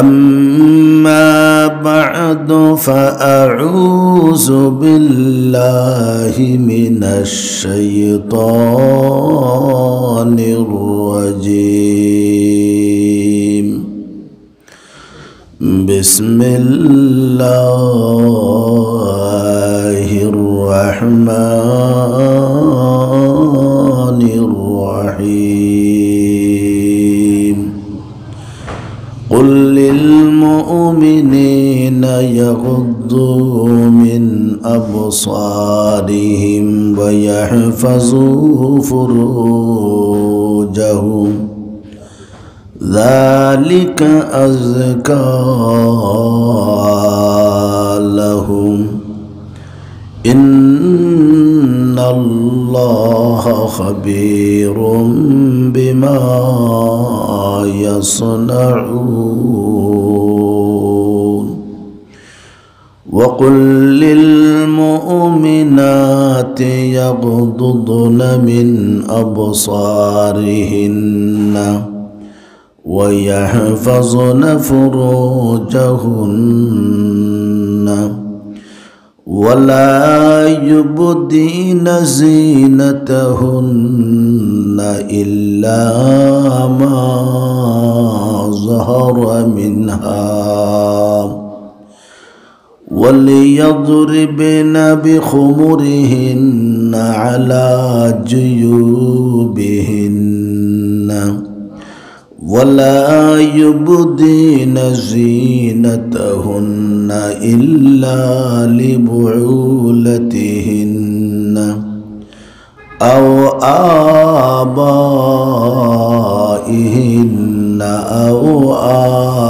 أما بعد فأعوذ بالله من الشيطان الرجيم. بسم الله الرحمن الرحيم. قل للمؤمنين يغضوا من أبصارهم ويحفظوا فروجهم ذلك أزكى لهم إن الله خبير بما يصنعون. وقل للمؤمنات يغضضن من أبصارهن ويحفظن فروجهن ولا يبدين زينتهن إلا ما ظهر منها وليضربن بخمرهن على جيوبهن ولا يبدين زينتهن إلا لبعولتهن أو آبائهن أو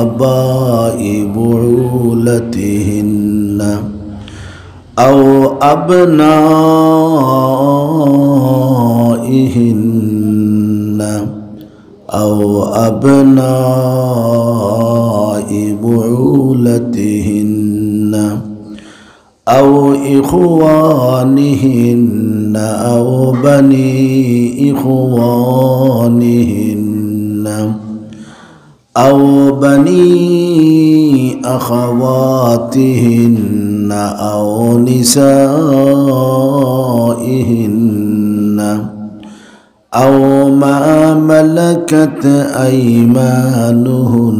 آباء بعولتهن أو أبنائهن أو أبناء بعولتهن أو إخوانهن أو بني إخوانهن أو بني أخواتهن أو نسائهن أو ما ملكت أيمانهن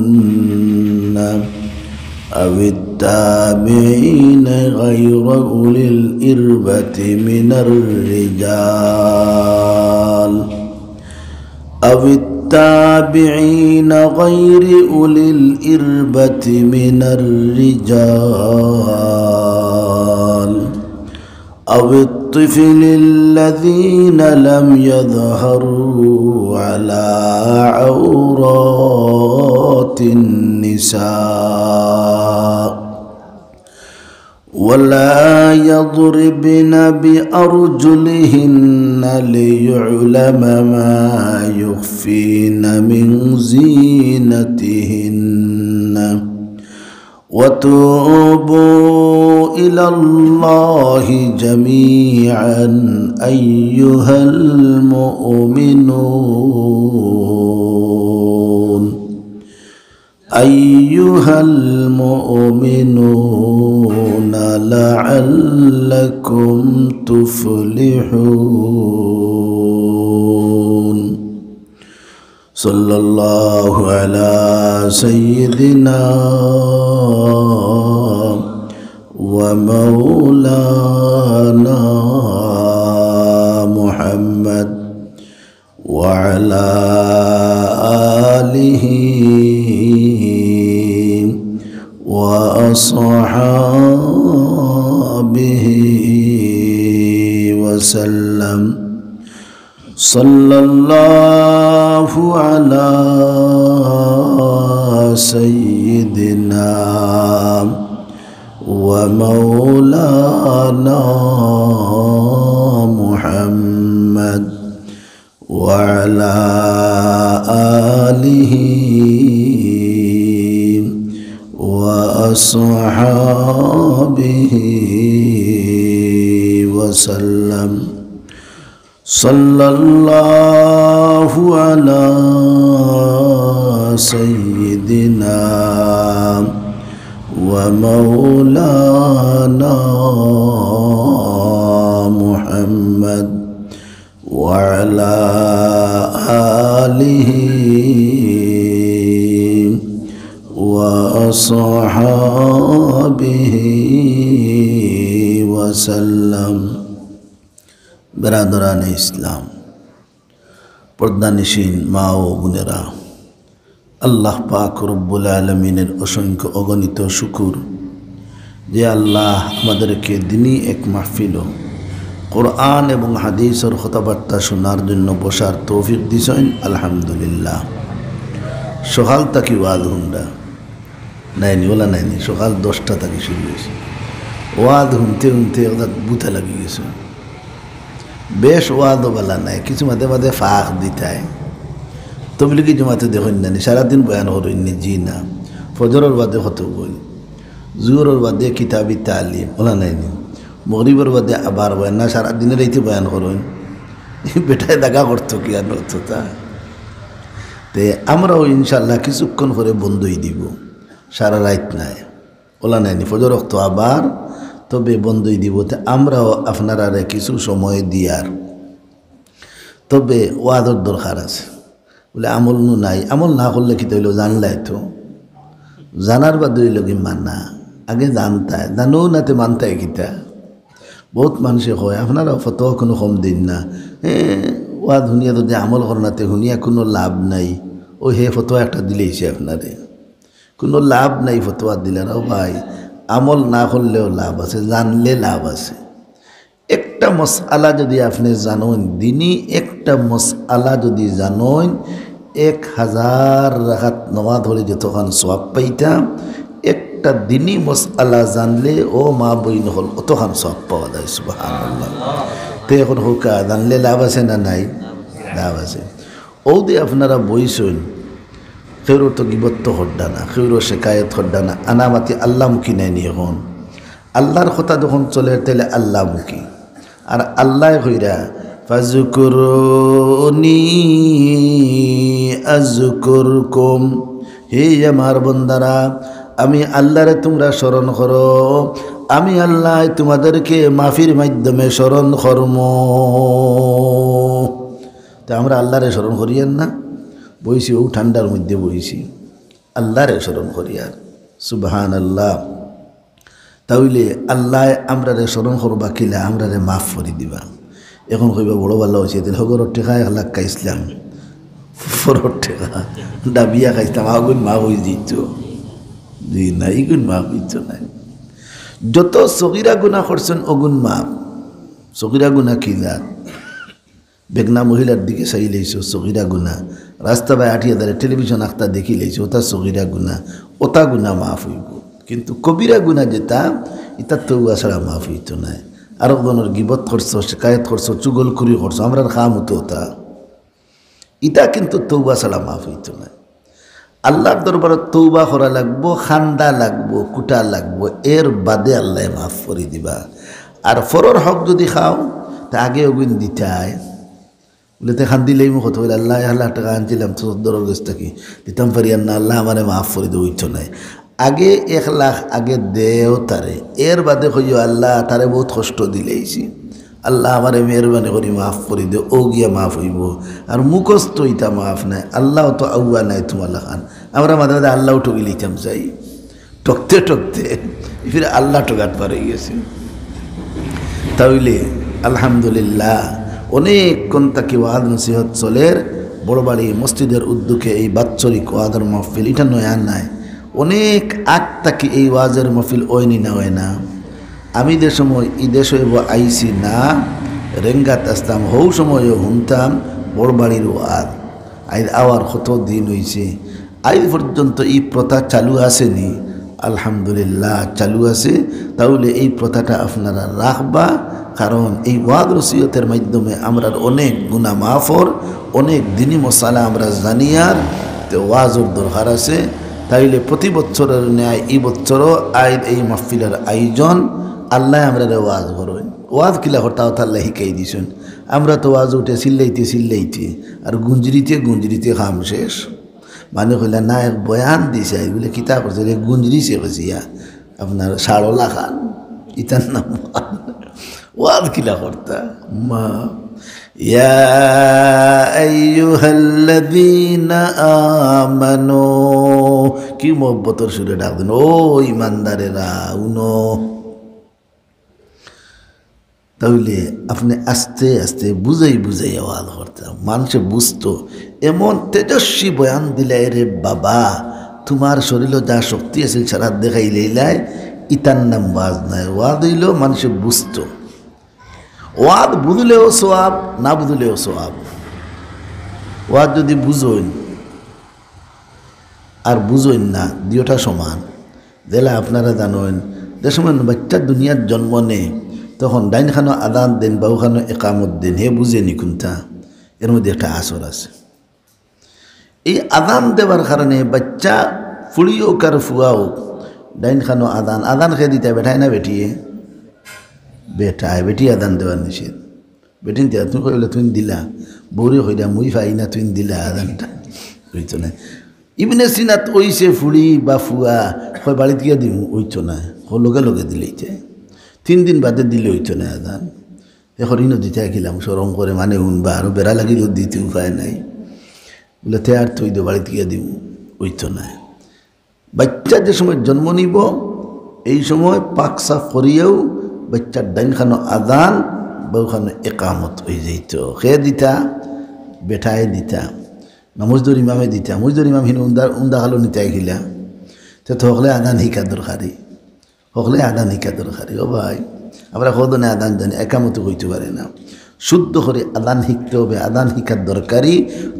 أو التابعين غير أولي الإربة من الرجال أو التابعين غير أولي الإربة من الرجال أو الطفل الذين لم يظهروا على عورات النساء ولا يضربن بأرجلهن ليعلم ما يخفين من زينتهن وتوبوا إلى الله جميعا أيها المؤمنون لعلكم تفلحون. صلى الله على سيدنا ومولانا محمد وعلى آله وأصحابه وسلم. صلى الله على سيدنا ومولانا محمد وعلى آله وأصحابه وسلم. صلى الله على سيدنا سيدنا ومولانا محمد وعلى آله وأصحابه وسلم برادران ইসলাম, পর্দানিশীন মা ও বোনেরা, আল্লাহ পাক রব্বুল আলামিনের অসংখ্য অগণিত শুকর যে আল্লাহ আমাদেরকে দিনী এক মাহফিল কোরআন এবং হাদিসের কথাবার্তা শোনার জন্য বসার তৌফিক দিছেন। আলহামদুলিল্লাহ। সকাল থাকি ওয়াজ হুন্ডা নাইনি, ওলা নাইনি, সকাল 10টা থাকি শুরু হয়েছে। ওয়াজ শুনতে শুনতে বুথা লাগি গেছে। বেশ ওয়াদও বলা নাই, কিছু মাঝে মাঝে ফাঁক দিতায়। তবলিগি জমাতে দেখুন নানি সারাদিন বয়ান হরইনি, জি না। ফজরের বাদে কত বই, জুহরের বাদে কিতাবি তালিম, ওলা নাইনি। মগরিবের বাদে আবার বয়ান না, সারাদিনের এইতে বয়ান করুন। বেটায় দেখা করতো কি আর নতো তা। তে আমরাও ইনশাল্লাহ কিছুক্ষণ করে বন্ধই দিব, সারা রাত নাই, ওলা নাইনি। ফজর রক্ত আবার তবে বন্ধই দিব। আমরাও আপনারা কিছু সময় দিয়ার, তবে ওয়াদর দরকার আছে। বলে আমল নু নাই, আমল না করলে কি তৈল জানলাই তো, জানার বাদ হইল কি মানা, আগে জানতায়, জানো নাতে মানতায় কিতা। বহুত মানুষে হয় আপনারা ফতোয়া কোনো কম দিন না, ওয়াদ শুনিয়া যদি আমল করনাতে শুনিয়া কোনো লাভ নাই, ও হে ফতোয়া একটা দিলেইছে আপনারে, কোনো লাভ নাই ফতোয়া দিলেন। ও ভাই, আমল না করলেও লাভ আছে, জানলে লাভ আছে। একটা মসআলা যদি আপনি জানেন, দিনই একটা মসআলা যদি জানেন, 1000 রাকাত নামাজ হলে যতক্ষণ সওয়াব পাইতাম, একটা দিনই মসআলা জানলে ও মা বইন হল অতক্ষণ সওয়াব পাওয়া যায়। সুবহানাল্লাহ। তো এখন হোকা জানলে লাভ আছে না নাই? লাভ আছে। ও দিয়ে আপনারা বইছেন, কেউর তো গিবত্ত হড্ডা না, কেউর শেকায়ত হড্ডা না, আনামাতি আল্লাহমুখী নেয়নি। এখন আল্লাহর কথা যখন চলে তাহলে আল্লাহমুখী। আর আল্লাহ কইরা ফাজকুরুনি আযকুরকুম, হে আমার বান্দারা, আমি আল্লাহরে তোমরা স্মরণ করো, আমি আল্লাহ তোমাদেরকে মাফির মাধ্যমে স্মরণ করব। তা আমরা আল্লাহরে স্মরণ করিয়েন না, বইছি ও ঠান্ডার মধ্যে বইছি, আল্লাহরে স্মরণ করি। আর সুবহানাল্লাহ। তাহলে আল্লাহ আমরা স্মরণ করবা কিলা, আমরা মাফ করে দিবা। এখন কইবা বড় ভালো হয়েছে, দিল হগরের টেকা 1 লাখ খাইছিলাম, ফরর টেকা ডাবিয়া খাইছিলাম, আগুন মা হয়ে দিত। জি না, ইগুন মাফ হইত নাই। যত সগিরা গুণা করছেন অগুন মাফ। সগিরা গুণা কি জাত? বেগনা মহিলার দিকে চাই লাইছো, সগিরা গুণা। রাস্তা বাই আঠিয়া দাঁড়ে টেলিভিশন আখতা দেখি লাইছো, ওটা সগিরা গুণা, ওটা গুণা মাফ হইব। কিন্তু কবিরা গুণা যেটা, এটা তৌবা ছাড়া মাফ হইত নাই। আরো জনের গিবত করছো, শিকায়ত করছো, চুগলখুরি করছো, আমরা খাম হতো ওটা, এটা কিন্তু তৌবা ছাড়া মাফ হইত নাই। আল্লাহর দরবারে তৌবা করা লাগবো, খান্দা লাগবো, কুটা লাগবো, এর বাদে আল্লাহ মাফ করে দিবা। আর ফরর হক যদি খাও তা আগে ওগুন দিতায়, বলে তো খান দিলেই মুখ হতো, বলে আল্লাহ 1 লাখ টাকা আনছিলাম তো দরর গেছ থাকি, দিতাম পারি আর না, আল্লাহ আমারে মাফ করে দেবো ইচ্ছ নাই। আগে 1 লাখ আগে দেও তারে, এর বাদে কইও আল্লাহ তারে বহুত কষ্ট দিলেইছি, আল্লাহ আমারে মেহরবানি করি মাফ করে দে, ও গিয়া মাফ হইব। আর মুখস্থ ইটা মাফ নাই, আল্লাহ তো আউয়া নাই তোমাল্লা খান। আমরা মাঝে মাঝে আল্লাহ ঠকি লিতাম চাই, টকতে টকতে ফির আল্লাহ ঠকাত পারে গেছে। তাহলে আলহামদুলিল্লাহ অনেকক্ষণ তাকে ওয়াজ নসিহত চলের। বড় বাড়ি মসজিদের উদ্যোগে এই বাৎসরিক ওয়াজের মাহফিল, এটা নয়া নাই, অনেক আগ তাকে এই ওয়াজের মাহফিল ওয়নি না হয় না। আমি যে সময় ঈদের হইব আইসি না, রেঙ্গাত আসতাম, হৌ সময়ও শুনতাম বড় বাড়ির ওয়াজ। আজ আওয়ার কত দিন হয়েছে, আজ পর্যন্ত এই প্রথা চালু আসেনি। আলহামদুলিল্লাহ চালু আছে। তাহলে এই প্রথাটা আপনারা রাখবা, কারণ এই ওয়াজ নসিহতের মাধ্যমে আমরা অনেক গুনাহ মাফর, অনেক দিনী মশালা আমরা জানিয়ার তো ওয়াজের দরকার আছে। তাইলে প্রতি বছরের ন্যায় এই বছরও এই মাহফিলের আয়োজন। আল্লাহ আমরা ওয়াজ করবেন, ওয়াজ কিলা হরতাও আল্লাহ শিখাই দিছেন। আমরা তো ওয়াজ উঠে চিল্লাইতে চিল্লাইতে আর গুঞ্জরিতে গুঞ্জরিতে খাম শেষ। মানুষ কইলা না এক বয়ান দিছে বলে কিতা করছে গুঞ্জরিছে কইছিয়া আপনার শাড়লা খান ইতার নাম ওয়াদ কিলা করতা মা ইয়া আইয়ুহাল্লাযীনা আমানু কি মোহব্বতর সুরে ডাক দেন ও ইমানদারেরা উনো তাহলে আপনি আস্তে আস্তে বুঝাই বুঝাই আওয়াজ করতাম মানুষে বুঝতো এমন তেজস্বী বয়ান দিলে রে বাবা তোমার শরীরে যা শক্তি আছে সারা দেখাই লইলাই ইতার নাম ওয়াজ নাই ওয়াদ হইল মানুষে বুঝতো ওয়াদ বুঝলেও সোয়াব না বুঝলেও সোয়াব ওয়াদ যদি বুঝইন আর বুঝইন না দুইটা সমান দিলে আপনারা জানেন যে সময় বাচ্চা দুনিয়ার জন্ম নেই তখন ডাইন খানো আদান দেন বাউ খানো একামত দেন হে বুঝে নি কোনটা এর মধ্যে একটা আসর আছে এই আদান দেওয়ার কারণে বাচ্চা ফুড়ি হোক আর ফুয়া হোক ডাইন খানো আদান খেয়ে দিতে বেঠায় না বেটিয়ে বেটায় বেটি আদান দেওয়ার নিষেধ বেটিন দেওয়া তুমি কইলে তুমি দিলা বৌরে হইলা মুই পাই না তুমি দিলা আদানটা হইতো না ইবনে সিনাত ওইছে ফুড়ি বা ফুয়া কয় বাড়িত গিয়া দিম ওইতো না লগে লগে দিলেইছে 3 দিন বাদে দিলে হইতো না আদান এখন দিতে গেলাম সরম করে মানে উনবা আরও বেড়া লাগিল দিতে উপায় নাই বলে তে আর তুই দো বাড়িতে গিয়ে দিব হইতো না বাচ্চা যে সময় জন্ম নিব এই সময় পাক সাফ করিয়াও বাচ্চার ডাইন খানো আদান বউখানো একামত হয়ে যাইত খেয়ে দিতা বেঠায় দিতা না মজদুর ইমামে দিতা মজদুর ইমাম হিন উন্দা খালো নিতে গিলা তো হকলে আদান শিকা দরকারি হকলে আদান শিকা দরকারি ও ভাই আমরা কদনে আদান জানি একামতো হইতে পারে না শুদ্ধ করে আদান শিখতে হবে আদান শিকার দরকারি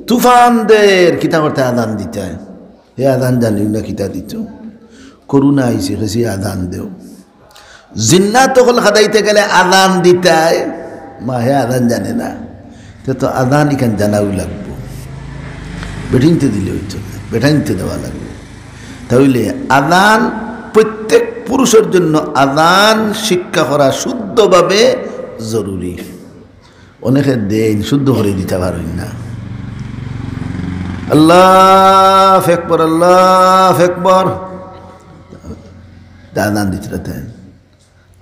তুফানদের কিতা করতে আদান দিতে হয় হে আদান জানি না কিতা দিত করুণা আইসে কেসি আদান দেও জিন্নাত হল খাদাইতে গেলে আদান দিতে হয় মা হে আদান জানে না তো আদান ইখান জানাও লাগবো বেঠিনতে দিলে হইতো না বেঠাইনতে দেওয়া লাগবে তাহলে আদান প্রত্যেক পুরুষের জন্য আদান শিক্ষা করা শুদ্ধভাবে জরুরি অনেকে দেন শুদ্ধ করে দিতে পারেন না আল্লাহ আকবার আল্লাহ আকবার আদান দিতে রাতেন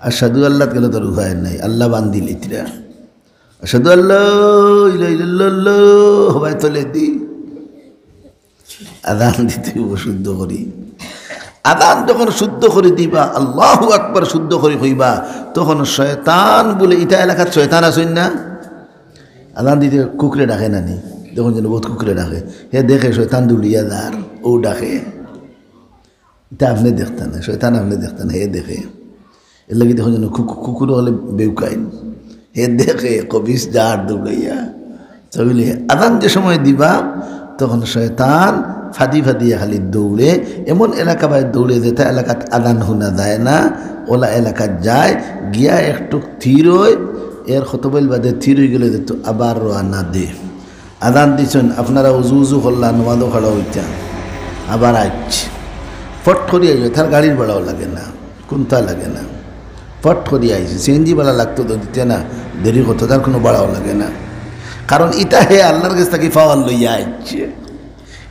আশহাদু আল্লাহ গেলে তো রুহায় নাই আল্লাহ বান্দি লিতরা আশহাদু আল্লাহ ইলাহা ইল্লাল্লাহ হবাই তোলে দি আদান দিতে শুদ্ধ করি আদান যখন শুদ্ধ করে দিবা আল্লাহু আকবার শুদ্ধ করে হইবা তখন শয়তান বলে ইটা এলাকার শয়তান আসেন না আদান দিতে কুকুরে ডাকে নানি যখন যেন বহুত কুকুরে ডাকে হে দেখে শয়তান দুলিয়া দার ও ডাকে এটা আপনি দেখতেন না শয়তান আপনি দেখতেন হে দেখে এর লাগে দেখুন যেন কুকুর হলে বেউকাইন হে দেখে কবিস জার দৌড়াইয়া তাহলে আদান যে সময় দিবা তখন শয়তান ফাদি ফাদিয়া খালি দৌড়ে এমন এলাকা বাই দৌড়ে যেতে এলাকাত আদান শোনা যায় না ওলা এলাকাত যায় গিয়া একটু থির হয় এর খতবল বাদে থির হয়ে গেলে যেত আবার রানা দে আদান দিছেন আপনারা উজু উজু করলাম নমাদও খাড়া হইতা আবার আইছে ফট করিয়া যায় তার গাড়ির ভাড়াও লাগে না কোনটা লাগে না ফট করিয়া আইছে সিএনজি ভাড়া লাগতো তো দিতে না দেরি করতো তার কোনো ভাড়াও লাগে না কারণ ইটা হে আল্লাহর কাছ থেকে পাওয়ার লইয়া আইছে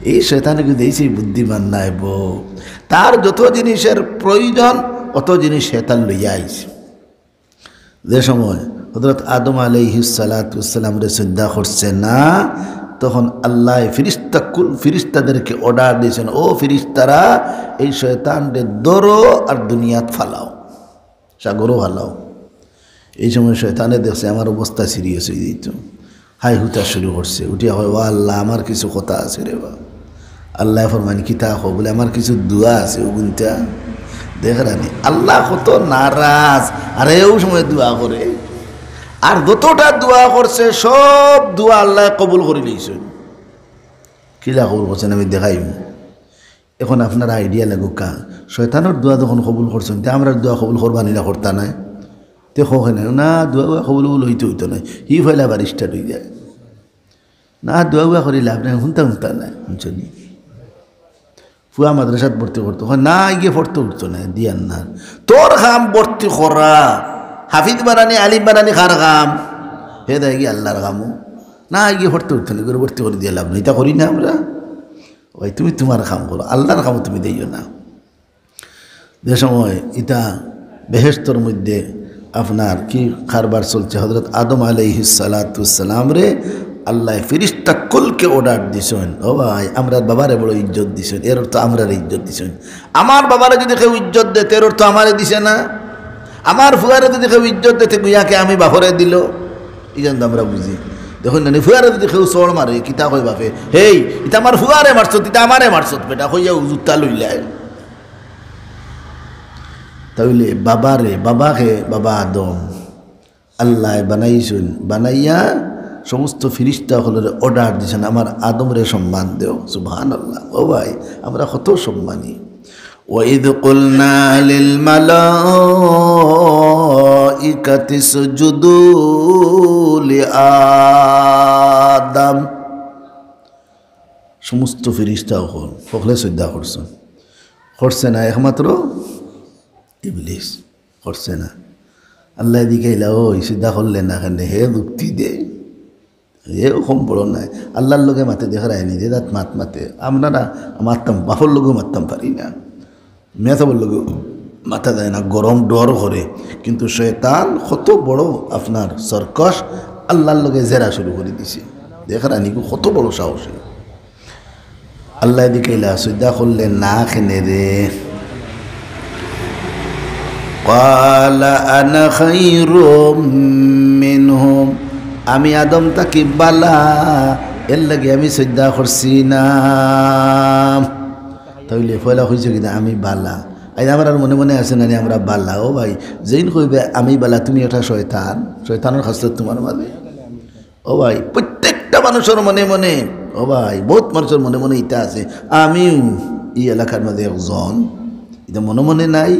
এই শয়তানে কিন্তু এই সেই বুদ্ধিমান নাই বউ তার যত জিনিসের প্রয়োজন অত জিনিস শয়তান লইয়া আইছে যে সময় হযরত আদম আলাইহিস সালাতু ওয়াসসালাম রে সিজদা করছে না তখন আল্লাহ ফিরিস্তাদেরকে অর্ডার দিয়েছেন ও ফিরিস্তারা এই শয়তানকে ধরো আর দুনিয়াত ফালাও সাগরও ফালাও এই সময় শয়তানে দেখছে আমার অবস্থা সিরিয়াস হয়ে দিত হাই হুতা শুরু করছে উঠিয়া হয় ও আল্লাহ আমার কিছু কথা আছে রে বা আল্লাহ ফরমান কিতা হো বলে আমার কিছু দোয়া আছে ওগুনটা দেখ রানি আল্লাহ কত নারাজ আর এও সময় দোয়া করে আর যতটা দোয়া করছে সব দোয়া আল্লাহ কবুল করে নিয়েছেন কিলা কবুল করছেন আমি দেখাইম এখন আপনার আইডিয়া লাগুক কা শয়তানের দোয়া যখন কবুল করছেন তে আমরা দোয়া কবুল করবা নিলা করতা নাই তে হোক না দোয়া কবুল হইতে নাই হি ফেলে আবার স্টার্ট হয়ে যায় না দোয়া করি লাভ নাই শুনতা নাই শুনছনি ফুয়া মাদ্রাসাত ভর্তি করতো না গিয়ে পড়তে উঠতো না দিয়ান না তোর কাম ভর্তি করা হাফিজ বানানি আলিম বানানি খার কাম হে দেয় গিয়ে আল্লাহর কামও না গিয়ে পড়তে উঠতো না করে ভর্তি করে দিয়ে লাভ নাই তা করি না আমরা ওই তুমি তোমার কাম করো, আল্লাহর কাম তুমি দিও না। যে সময় ইটা বেহেশতর মধ্যে আপনার কি কারবার চলছে, হযরত আদম আলাইহিস সালাতু সালাম রে আল্লাহ ফেরেশতা কুলকে অর্ডার দিছেন, ও ভাই আমরা বাবারে বড় ইজ্জত দিছেন, এর অর্থ আমরারে ইজ্জত দিছেন। আমার বাবারে যদি কেউ ইজ্জত দেয় এর অর্থ আমারে দিছে না। আমার ফুয়ারে যদি কেউ ইজ্জত দিতে গুয়াকে আমি বাপরে দিল, এই জন্য আমরা বুঝি। দেখুন না ফুয়ারে যদি কেউ চড় মারে কিতা কই বাপে, হেই ইটা আমার ফুয়ারে মারছ, ইটা আমারে মারছ বেটা, কইয়া জুতা লইলাই। তাহলে বাবারে, বাবাকে বাবা আদম আল্লাহ বানাইছেন, বানাইয়া সমস্ত ফিরিস্তা হলের অর্ডার দিয়েছেন আমার আদমরে সম্মান দেও। সুবহানাল্লাহ। ও ভাই আমরা কত সম্মানী। وَإِذْ قُلْنَا لِلْمَلَائِكَةِ اسْجُدُوا لِآدَمَ, সমস্ত ফিরিস্তা সকলে শ্রদ্ধা করছেন, করছে না একমাত্র ইবলিস করছে না। আল্লাহ দিকে ওই শ্রদ্ধা করলেন না, কেন হে যুক্তি দে, হে কম বড় নাই, আল্লাহর লোকে মাতে দেখায় নি যে দাঁত মাত মাতে, আমরা মারতাম বাপর লোকেও মারতাম পারি না, মেয়াতাবর লোকেও মাথা দেয় না, গরম ডর করে। কিন্তু শয়তান কত বড় আপনার সরকশ, আল্লাহর লোকে জেরা শুরু করে দিছে, দেখার নিকু কত বড় সাহসী। আল্লাহ দিকে শ্রদ্ধা করলেন না, খেনে রে ক্বালা আনা খায়রুম মিনহুম, আমি আদম তাকে বালা, এর লাগে আমি শ্রদ্ধা করছি না। তাহলে ফয়লা হয়েছে কিনা আমি বালা, আজ আমার মনে মনে আছে না আমরা বালা। ও ভাই যেইন কইবে আমি বালা, তুমি এটা শয়তান, শয়তানের খাসলত তোমার মাঝে। ও ভাই প্রত্যেকটা মানুষের মনে মনে, ও ভাই বহুত মানুষের মনে মনে ইটা আছে, আমিও এই এলাকার মধ্যে একজন, এটা মনে মনে নাই।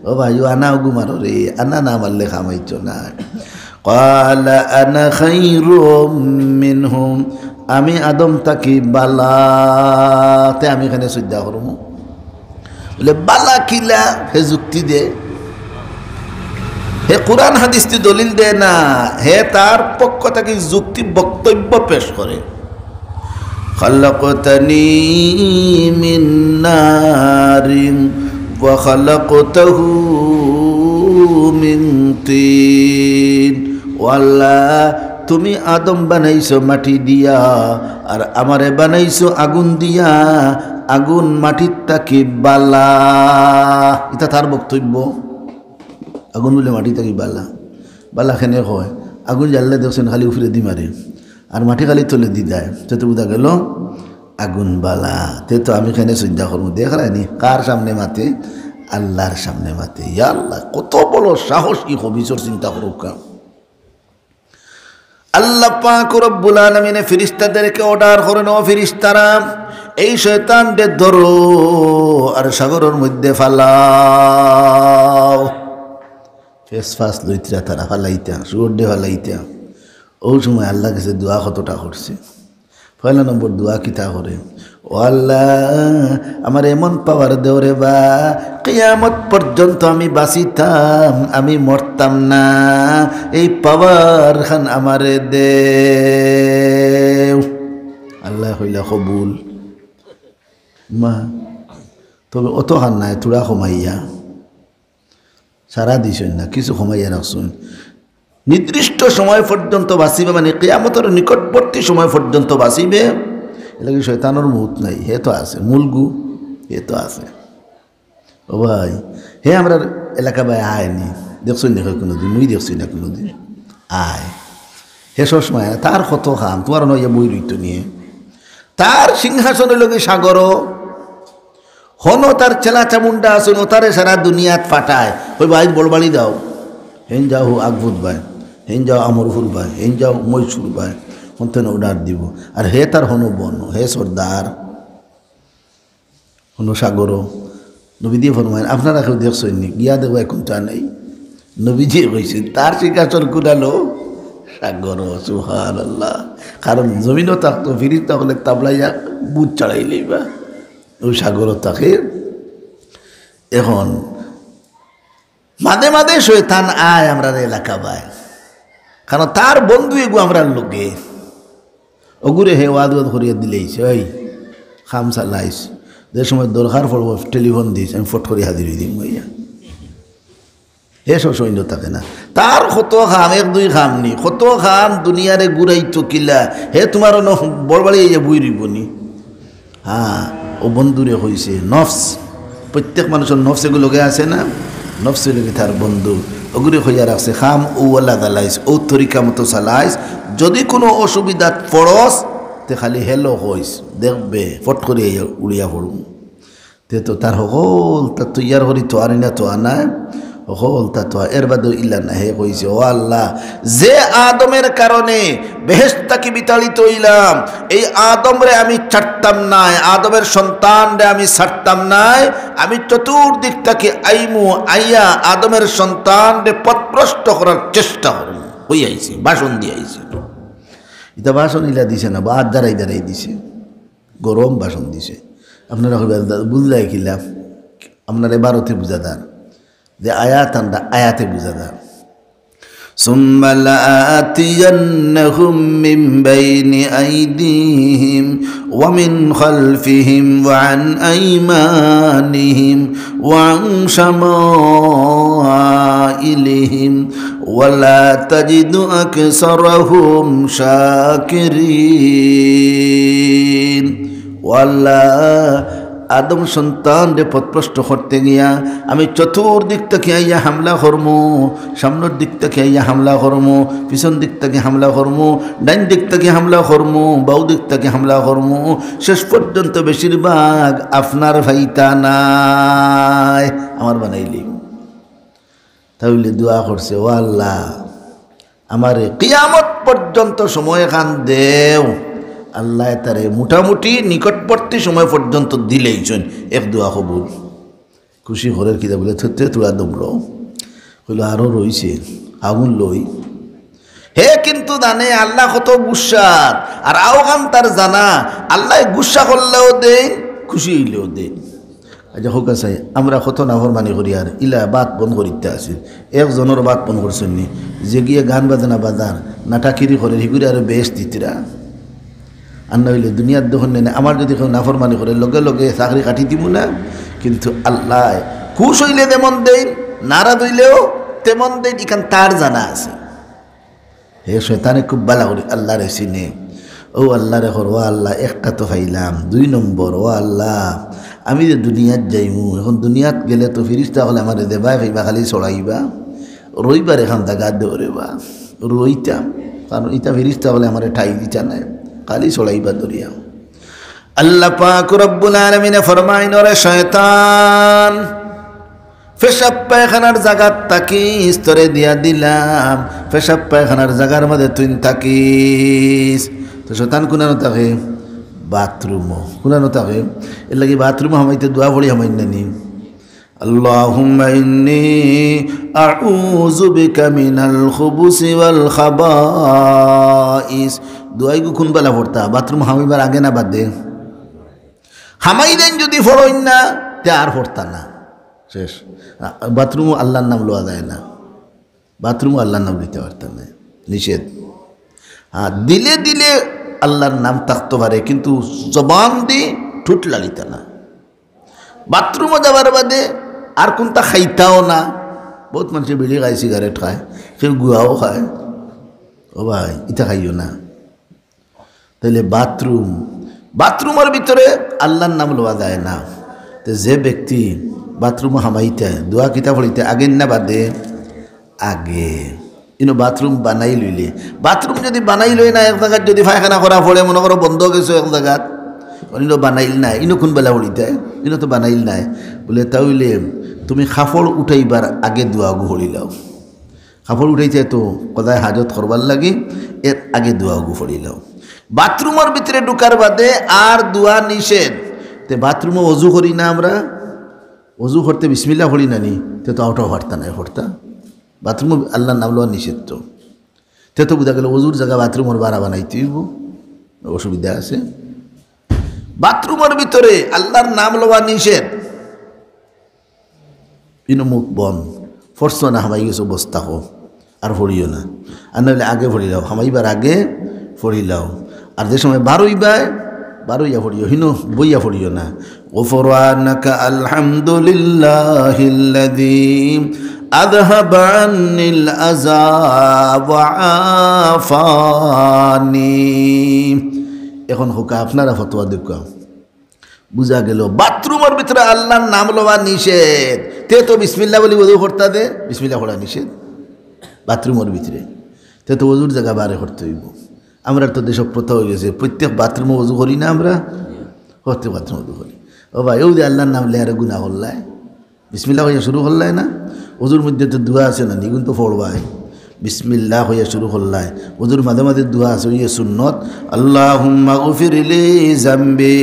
ও ভাই ও আনা গুমার রে, আনা না মারলে খামাইছ না। ক্বালা আনা খায়রুম মিনহুম, আমি আদম তাকি বালাতে আমি এখানে শ্রদ্ধা করবো। বলে বালা কিলা, হে যুক্তি দে, হে কোরআন হাদিস দলিল দে না, হে তার পক্ষ থেকে যুক্তি বক্তব্য পেশ করে। খালাকতানি মিন নারিন ওয়া খালাকতাহু মিন তিন, ওয়াল্লাহ তুমি আদম বানাইছো মাটি দিয়া, আর আমারে বানাইছো আগুন দিয়া, আগুন মাটির তাকে বালা। এটা তার বক্তব্য, আগুন বলে মাটি তাকে বালা। বালা খেনে কয় আগুন জ্বাললে দেখছেন খালি উফরে দি মারে, আর মাটি খালি তলে দি দেয়, সে তো বুঝা গেল আগুন বালা। তে তো আমি খেনে চিন্তা করবো, দেখায়নি কার সামনে মাতে, আল্লাহর সামনে মাতে। ইয়া আল্লাহ কত বড় সাহস, কি হবিসর চিন্তা করুক। আল্লাহ পাক রব্বুল আলামিন ফেরেশতাদেরকে অর্ডার করেন, ও ফেরেশতারা এই শয়তানকে ধরো আর সাগরের মধ্যে ফালাও। ফেস ফাস লইতা তারা ফালাইতা, সুর ডে ফালাইতা। ওই সময় আল্লাহ কাছে দোয়া কতটা করছে। পয়লা নম্বর দোয়া কিতা করে, ও আল্লাহ আমার এমন পাওয়ার দেও রে বা কিয়ামত পর্যন্ত আমি বাঁচিতাম, আমি মরতাম না, এই পাওয়ার খান আমারে দে। আল্লাহ হইলা কবুল। মা তবে অত খান নাই, তোরা কমাইয়া সারা দিছেন না, কিছু কমাইয়া রাখছেন। নির্দিষ্ট সময় পর্যন্ত বাঁচিবে, মানে কিয়ামতের নিকটবর্তী সময় পর্যন্ত বাঁচিবে। এলাকি শয়তানোর মুহূর্ত নাই, হে তো আছে মূলগু, হে তো আছে। ও ভাই হে আমরা এলাকা ভাই আয়নি, দেখছি না কোনোদিন, মুই দেখছি না কোনোদিন। আয় হে সবসময় তার কত খাম, তোমার নয় বই রইত নিয়ে তার সিংহাসনের লগে সাগর হন, তার চেলা চামুন্ডা আসুন, ও তারে সারা দুনিয়াত ফাটায়। ওই ভাই বড়বাড়ি দাও, হেন যাও আকবুত ভাই, হেন যাও আমরফুল ভাই, হেন যাও মৈসুর ভাই, হন অর্ডার দিব। আর হে তার হনু বন, হে সর্দার হনু সাগর। নবী দিয়ে ফরমায় আপনারা কেউ দেখছেন নি, গিয়া দেখো এখন তা নেই। নবী দিয়ে কইছে তার সিংহাসন কুড়ালো সাগর। সুবহানাল্লাহ। কারণ জমিনও থাকতো, ফিরিত তাহলে তাবলাইয়া বুট চাড়াইলেই বা ওই সাগরও থাকে। এখন মাঝে মাঝে শয়তান আয় আমরা এলাকা বায়, কারণ তার বন্ধু এগু আমরা লোকে ওগুরে হে ওয়াদ ওয়াদ করিয়া দিলেইছে, ওই খাম চালাইছ যে সময় দরকার পড়ব টেলিফোন দিস আমি ফট করে হাজির দিম ভাইয়া হে সব সৈন্য থাকে না তার কত খাম এক দুই খাম নি কত খাম দুনিয়ারে ঘুরাইতো কিলা হে তোমার বড় বাড়ি এই যে বই রইবনি হ্যাঁ ও বন্ধুরে হয়েছে নফস প্রত্যেক মানুষের নফস এগুলোকে আছে না নফসে লেগে তার বন্ধু ওগুলি হইয়া রাখছে খাম ওলা দালাইস ও তরিকা মতো চালাইস যদি কোনো অসুবিধা পড়স তে খালি হেলো হইস দেখবে ফট করে উড়িয়া পড়ুন তে তো তার সকল তার তৈয়ার করি তো আনি না তো আনায় সকল তা তো এর বাদে ইল্লা না হে কইছে ও আল্লাহ যে আদমের কারণে বেহেশতাকে বিতাড়িত হইলাম এই আদমরে আমি ছাড়তাম নাই আদমের সন্তানরে আমি ছাড়তাম নাই আমি চতুর্দিক থেকে আইমু আইয়া আদমের সন্তানরে পথভ্রষ্ট করার চেষ্টা করব হই আইছি ভাষণ দিয়ে আইছি এটা ভাষণ ইলা দিছে না বাদ দাঁড়াই দাঁড়াই দিছে গরম ভাষণ দিছে আপনারা বুঝলাই কিলাম আপনারা ভারতে বুঝাদার যে আয়াত আমরা আয়াতে বুঝাদার ثم لآتينهم من بين أيديهم ومن خلفهم وعن أيمانهم وعن شمائلهم ولا تجد أكثرهم شاكرين ولا আদম সন্তান রে পথভ্রষ্ট করতে গিয়া আমি চতুর্দিক থেকে আইয়া হামলা করমু সামনের দিক থেকে আইয়া হামলা করমু পিছন দিক থেকে হামলা করমু ডাইন দিক থেকে হামলা করমু বাউ দিক থেকে হামলা করমু শেষ পর্যন্ত বেশিরভাগ আপনার ভাইতা নাই আমার বানাইলি তাহলে দোয়া করছে ও আল্লাহ আমারে কিয়ামত পর্যন্ত সময় খান দেও আল্লাহ তারে মোটামুটি নিকটবর্তী সময় পর্যন্ত দিলেইছেন এক দোয়া কবুল খুশি ঘরের কিতা বলে থতে তোরা দমলো হইল আরও রয়েছে আগুন লই হে কিন্তু জানে আল্লাহ কত গুসাত আর আওগান তার জানা আল্লাহ গুসা করলেও দেন খুশি হইলেও দেন আচ্ছা হোক আছে আমরা কত নাফরমানি করি আর ইলা বাত বন্ধ করিতে আসি একজনের বাত বন্ধ করছেন নি যে গিয়ে গান বাজনা বাজার নাটাকিরি করে হিগুড়ি আর বেশ দিতিরা আর নইলে দুনিয়ার দোহন নেই আমার যদি কেউ নাফরমানি করে লগে লগে চাকরি কাটি দিব না কিন্তু আল্লাহ খুশ হইলে তেমন দেন নারাজ হইলেও তেমন দেন এখান তার জানা আছে হে শয়তানে খুব বালা করি আল্লাহ রে চিনে ও আল্লাহ রে ও আল্লাহ একটা তো পাইলাম 2 নম্বর ও আল্লাহ আমি যে দুনিয়াত যাইমু এখন দুনিয়াত গেলে তো ফিরিস্তা হলে আমার দেবাই ভাইবা খালি চড়াইবা রইবার এখন জাগা দৌড়েবা রইতাম কারণ ইটা ফিরিস্তা হলে আমার ঠাই দিতা নাই খালি চড়াইবা দরিয়া আল্লাহ পাক রব্বুল আলামিন ফরমাইন ওরে শয়তান পেশাব পায়খানার জায়গার তাকি স্তরে দিয়া দিলাম পেশাব পায়খানার জায়গার মধ্যে তুই থাকিস তো শয়তান কোনানো থাকে বাথরুমও কোনানো থাকে এর লাগি বাথরুমও হামাইতে দোয়া পড়ি হামাই নানি আল্লাহুম্মা ইন্নী আউযু বিকা মিনাল খুবুসি ওয়াল খাবাইস দোয়াই গুন বেলা পড়তা বাথরুম হামাইবার আগে না বাদে হামাই দেন যদি ফড়ইন না তে আর পড়তা না শেষ বাথরুমও আল্লাহর নাম লওয়া যায় না বাথরুমও আল্লাহর নাম দিতে পারতাম না নিষেধ হ্যাঁ দিলে দিলে আল্লাহর নাম থাকতে পারে কিন্তু জবান দিয়ে ঠুট লালিতা না বাথরুমও যাবার বাদে আর কোনটা খাইতাও না বহুত মানুষের বিড়ি খায় সিগারেট খায় কেউ গুয়াও খায় ও ভাই ইটা খাইও না তাহলে বাথরুমের ভিতরে আল্লাহর নাম লওয়া যায় না তো যে ব্যক্তি বাথরুম হামাইতে দোয়া কিতা পড়িতে আগে না বাদে আগে ইনো বাথরুম বানাই লইলে বাথরুম যদি বানাই লই না এক জায়গায় যদি পায়খানা করা পড়ে মনে করো বন্ধ গেছো এক জায়গাত ইনো বানাইল নাই ইনো কোন বেলা পড়িতে ইনো তো বানাইল নাই বলে তাইলে তুমি কাপড় উঠাইবার আগে দোয়া গুহরি লাও কাপড় উঠাইতে তো কোথায় হাজত করবার লাগে এর আগে দোয়া গুহরি লাও বাথরুমের ভিতরে ঢুকার বাদে আর দোয়া নিষেধ তে বাথরুমে অজু করি না আমরা অজু করতে বিসমিল্লাহ পড়ি না নি তে তো আউটাও হাঁটতা নাই হরতা বাথরুমে আল্লাহর নাম লওয়া নিষেধ তো তে তো বুঝা গেল অজুর জায়গা বাথরুমের বাড়া বানাইতে হইব অসুবিধা আছে বাথরুমের ভিতরে আল্লাহর নাম লওয়া নিষেধ ইনো মুখ বন ফরস না হামাই গেছো বস্তা হো আর ফড়িও না আর নাহলে আগে ফড়ি লাও হামাইবার আগে ফড়ি লাও আর যে সময় বার হইবাই বারোইয়া পড়িও হিনো বইয়া পড়িও না গুফরানাকা আলহামদুলিল্লাহিল্লাযী আযহাবা আন্নিল আযা ওয়া আফানি। এখন হুকা আপনারা ফতোয়া দেখো বুঝা গেল বাথরুমের ভিতরে আল্লাহর নাম লওয়া নিষেধ, তে তো বিসমিল্লাহ বলি ওযু করতে দে, বিসমিল্লাহ পড়া নিষেধ বাথরুমের ভিতরে, তে তো ওযুর জায়গা বারে করতে হইব। আমরা তো দেশক প্রথা হয়ে গেছে প্রত্যেক বাথরুমে ওযু করি না, আমরা প্রত্যেক বাথরুমে ওযু করি। ও ভাই ও যে আল্লাহর নাম লেয়ারে গুনাহ করলাই, বিসমিল্লাহ হইয়া শুরু করলাই না, ওযুর মধ্যে তো দোয়া আছে না, নিগুন তো পড়বাই বিসমিল্লাহ হইয়া শুরু করলাই। ওযুর মাঝে মাঝে দোয়া আছে ওই সুন্নত, আল্লাহুম্মা গফিরলি যামবি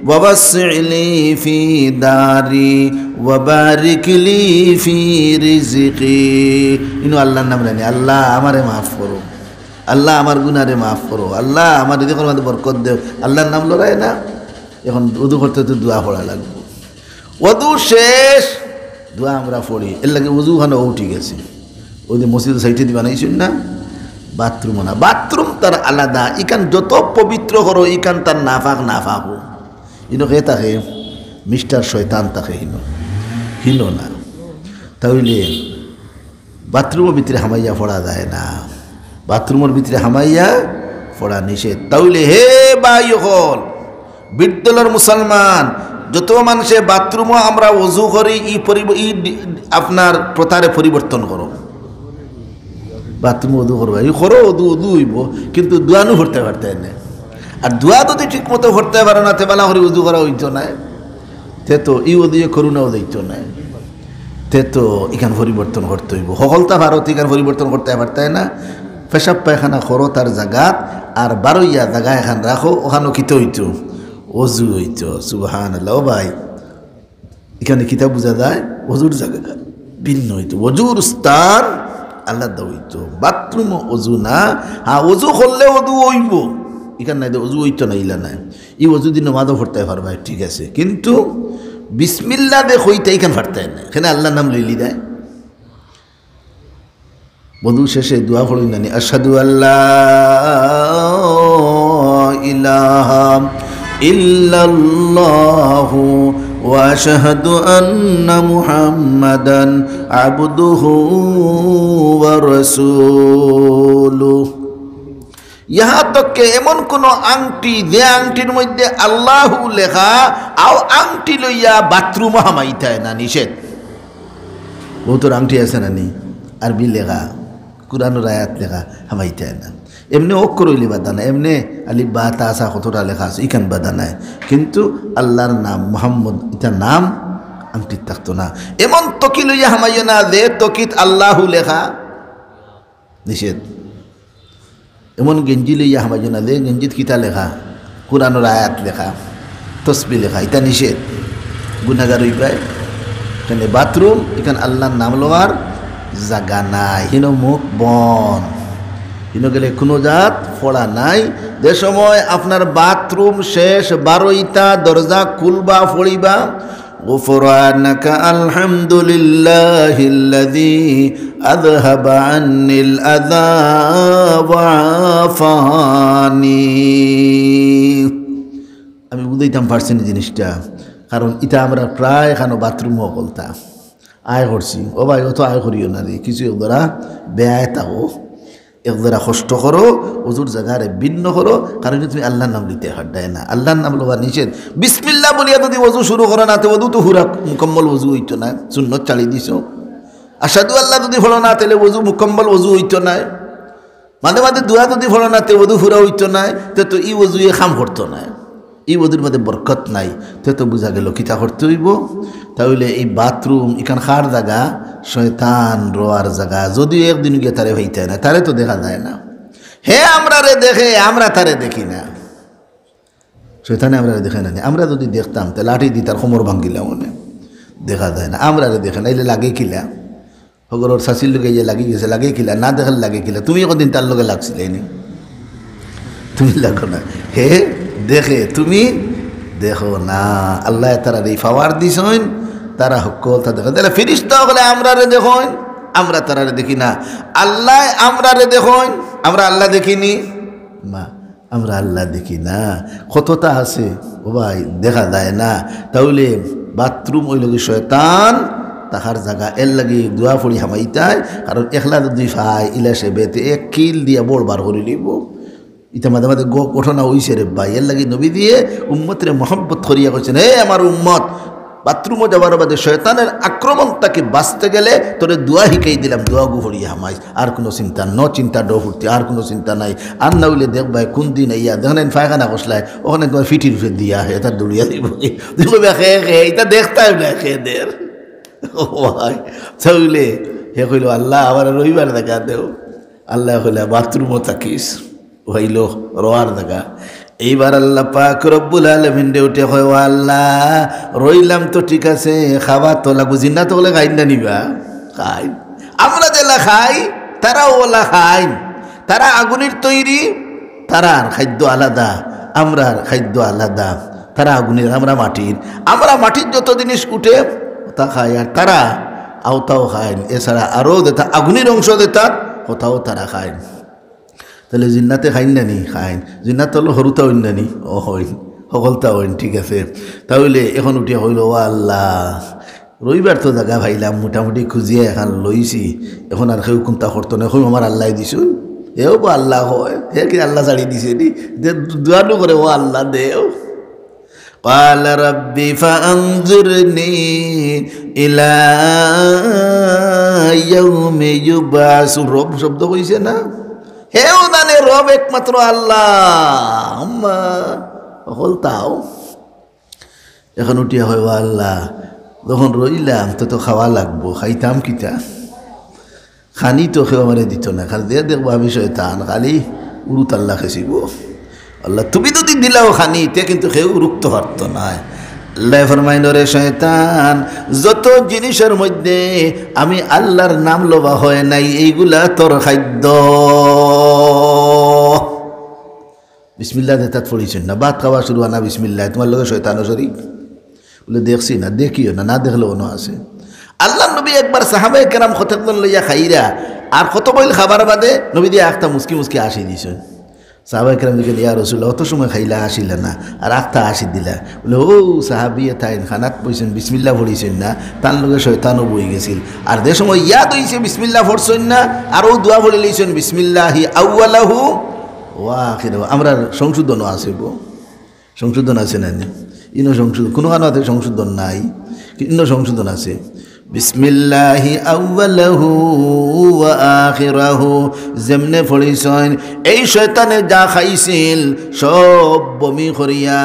ওয়া ওয়াসসি'লি ফি দারি ওয়া বারিকলি ফি রিজকি। ইনো আল্লাহর নাম জানি, আল্লাহ আমারে মাফ করো, আল্লাহ আমার গুনারে মাফ করো, আল্লাহ আমার রিজিকের মধ্যে বরকত দেও। আল্লাহর নাম লড়াই না। এখন ওযু করতে তো দোয়া পড়া লাগবে। ওযু শেষ দোয়া আমরা পড়ি, এর লাগে ওযু ওখানে উঠে গেছে। ওই যে মসজিদ সাইটে দিয়ে বানাইছেন না, বাথরুম না, বাথরুম তার আলাদা। ইকান যত পবিত্র করো ইকান তার নাফাক নাফাক ইনো কে থাকে মিস্টার শয়তান থাকে হিনো না। তাহলে বাথরুমের ভিতরে হামাইয়া পড়া যায় না, বাথরুমের ভিতরে হামাইয়া পড়া নিষেধ। তাহলে হে ভাই হল বিদ্যালয়ের মুসলমান যত মানুষে বাথরুমও আমরা ওযু করি ই আপনার প্রথারে পরিবর্তন করো। বাথরুমে ওযু করবা ই করো, ওযু হইব, কিন্তু দোয়ানো ভরতে পারতে না। আর দোয়া যদি ঠিক মতো ভরতে পারো না, তেবেলা করে উযু করা হইতো না, তে তো ই ওদিকে করুণাও দিত না, তে তো এখান পরিবর্তন করতে হইব। সকলতা ভারত এখান পরিবর্তন করতে পারতে না। পেশাব পায়খানা করো তার জায়গাত, আর বারোইয়া জায়গা এখান রাখো, ওখানেও কিতে হইতো ওযু হইতো। সুবহানাল্লাহ। ও ভাই এখানে কিতাব বোঝা যায় ওযুর জায়গা ভিন্ন হইতো, ওযুর স্থান আলাদা হইতো। বাথরুম ওযু না, হ্যাঁ ওযু করলে ওযু হইব, এখানে নাই ওযু হইতো না, ইলা নাই ই ওযু দিন মাদও পড়তে পারবা ঠিক আছে, কিন্তু বিসমিল্লাহ দে হইতে এখানে পারতে না, এখানে আল্লাহর নাম লইলি দেয়। বধু শেষে দোয়া পড়ি নানি, আশহাদু আল্লাহ ইলাহা ইল্লাল্লাহু ওয়া আশহাদু আন্না মুহাম্মাদান আবদুহু ওয়া রাসূলুহু। ইহা তক এমন কোন আংটি যে আংটির মধ্যে আল্লাহু লেখা আও আংটি লইয়া বাথরুম হামাইতায় না, নিষেধ। বহুতর আংটি আছে না নি আরবি লেখা, কুরআনের আয়াত লেখা হামাইতায় না। এমনি অক্ষর হইলে বাধা নাই, এমনি আলিফ বা তা সা কতটা লেখা আছে ইখান বাধা নাই, কিন্তু আল্লাহর নাম মুহাম্মদ ইটার নাম আংটির থাকতো না। এমন তকি লইয়া হামাইও না যে তকিত আল্লাহু লেখা, নিষেধ। এমন গেঞ্জি লইয়া হামাইও না যে গেঞ্জিত কিতা লেখা কুরআনের আয়াত লেখা তসবিহ লেখা, এটা নিষেধ, গুনাহগার হইবাই। এখানে বাথরুম এখানে আল্লাহর নাম লওয়ার জায়গা নাই, হিনো মুখ বন, হিনো গেলে কোনো জাত ফোড়া নাই। যে সময় আপনার বাথরুম শেষ বারোইটা দরজা খুলবা ফড়িবা, গুফরানাকা আলহামদুলিল্লাহিল্লাযী আযহাবা আন্নিল আযা ওয়া আফানি। আমি বুঝাইতাম পারছি না জিনিসটা, কারণ এটা আমরা প্রায় এখানে বাথরুমও বলতাম আয় করছি। ও ভাই ও তো আয় করিও না রে, কিছু একদরা বেআয় তাও একদরা কষ্ট করো, ওযুর জায়গারে ভিন্ন করো, কারণ তুমি আল্লাহর নাম নিতে হাড্ডায় না, আল্লাহর নাম লওয়া নিষেধ। বিসমিল্লাহ বলিয়া যদি ওযু শুরু করো না, তো ওযু তো হুরা মুকম্মল ওযু হইতো না, সুন্নত চালিয়ে দিছো। আশহাদু আল্লাহ যদি ফলো না, তাহলে ওযু মুকম্মল ওযু হইতো না। মাঝে মাঝে দোয়া যদি ফলো না, তো ওযু হুরা হইতো না, তো ই ওযু খাম করতো না, এই ওদের মধ্যে বরকত নাই। তো বুঝা গেল কিতা করতে হইব। তাহলে এই বাথরুম এখান খার জায়গা, শয়তান রোয়ার জায়গা, যদিও একদিন গিয়ে তারে হইতে না, তারে তো দেখা যায় না। হে আমরা রে দেখে, আমরা তারে দেখি না, শয়তানে আমরা দেখে না। আমরা যদি দেখতাম তাহলে লাঠি দি তার কোমর ভাঙ্গিলাম, মনে দেখা যায় না। আমরা রে দেখে না, এলে লাগে কিলা হগর শাশির লোকে যে লাগি গেছে, লাগে কিলা না দেখালে লাগে কিলা। তুমি একদিন তার লোকে লাগছিলে নি, তুমি লাগো না, হে দেখে তুমি দেখো না। আল্লাহ তারা এই পাওয়ার দিছেন, তারা হকল তা দেখো। তাহলে ফেরেশতা হলে আমরা রে দেখেন, আমরা তারা দেখি না। আল্লাহ আমরা রে দেখেন, আমরা আল্লাহ দেখিনি। মা আমরা আল্লাহ দেখি না, কতটা আছে ও ভাই দেখা যায় না। তাহলে বাথরুম ওই লগে শয়তান তাহার জায়গা এর লাগে দোয়া পড়ি হামাইতায়, কারণ একলা দুই ফাই ইলা সে বেতে এক কিল দিয়া বোর বার করে লিব। ইটা মাঝে মাঝে ঘটনা হইছে রে ভাই, এর লাগে নবী দিয়ে উম্মতরে মহব্বত করিয়া করছেন, হে আমার উম্মত, বাথরুমও যাবার বাদে শয়তানের আক্রমণ তাকে বাঁচতে গেলে তোরে দোয়া শিখাই দিলাম, দোয়া গুহরিয়া হামাই, আর কোনো চিন্তা চিন্তা ডো ফুর্তি, আর কোনো চিন্তা নাই। আর না হইলে দেখ ভাই কোন দিন ইয়া দেখেন ফায়খানা বসলায় ওখানে তোমার ফিটির ফিট দিয়া হে তার দৌড়িয়া দিব, খেয়ে খেয়ে এটা দেখতাম না খেয়ে দের ও ভাই। তাহলে হে কইল আল্লাহ আবার রবিবার দেখা দেও, আল্লাহ কইলে বাথরুমও থাকিস হইল রোয়ার দেখা। এইবার আল্লাহ পাক রব্বুল আলামিন উঠে কয় ও আল্লাহ রইলাম তো ঠিক আছে, খাবার তো লাগবো, জিন্না তো বলে খাই না নিবা খাই, আমরা যেলা খাই তারাও ওলা খাই, তারা আগুনের তৈরি, তারার খাদ্য আলাদা, আমরার খাদ্য আলাদা, তারা আগুনের আমরা মাটির, আমরা মাটির যত জিনিস উঠে তা খাই, আর তারা আওতাও খায়, এছাড়া আরও যেটা আগুনের অংশ যেটা ওটাও তারা খায়। তাহলে জিন্নাতে খাইন না নি খাইন, জিন্নাত হলো সরুতা হইন না নি ও হইন, সকলতা হইন, ঠিক আছে। তাহলে এখন উঠিয়া হইল ও আল্লাহ রবিবার তো জায়গা ভাইলাম মোটামুটি খুঁজিয়ে এখন লইছি, এখন আর কেউ কোনটা করতো না, এখন আমার আল্লাহ দিছুন, এও বা আল্লাহ হয়, হে কি আল্লাহ ছাড়িয়ে দিছে নি, দোয়ানো করে ও আল্লাহ দেও। قال رب فأنظرني إلى يوم يبعثون, রব শব্দ কইছে না, হেও জানে রব একমাত্র আল্লাহ, আম্মা হলতাও। এখন উঠিয়া হয় আল্লাহ যখন রইলাম তো খাওয়া লাগবো, খাইতাম কিতা, খানি তো খেয়ে আমারে দিত না, খালি দিয়ে দেখবো আমি শয়তান খালি উরুত আল্লাহ খেসিব, আল্লাহ তুমি যদি দিলাও খানি তে কিন্তু খেয়েও রুখতে পারতো না। আল্লাহ ফরমাইল রে শয়তান যত জিনিসের মধ্যে আমি আল্লাহর নাম লবা হয় নাই এইগুলা তোর খাদ্য। বিসমিল্লাহ দেতাত পড়িছেন না, ভাত খাওয়া শুরু আনা বিসমিল্লাহ, তোমার লগে শয়তানও শরীক বলে দেখছি না, দেখিও না, না দেখলেও না আছে। আল্লাহ নবী একবার সাহাবায়ে কেরাম খতকন লইয়া খাইরা আর কত বইল খাবার বাদে নবী দিয়ে আখতা মুসকি মুসকি আসি দিছেন। সাহাবায়ে কেরাম দিকে ইয়া রাসূলুল্লাহ অত সময় খাইলা আসিলা না আর আখতা আসি দিলা, বলে ও সাহাবিয়ে তাইন খানাত বইছেন বিসমিল্লাহ পড়িছেন না, তার লগে শয়তানও বই গেছিল, আর যে সময় ইয়াদ হইছে বিসমিল্লাহ পড়ছেন না আর ও দোয়া পড়ে লইছেন বিসমিল্লাহি আউয়ালাহু ওয়া আখিরাহু। আমরা সংশোধনও আছে গো, সংশোধন আছে না ইনো সংশোধন কোনো কারণে সংশোধন নাই, ইনো সংশোধন আছে বিসমিল্লাহি আউয়ালাহু ওয়া আখিরাহু। যেমনে পড়িছেন এই শয়তানে যা খাইছিল সব বমি করিয়া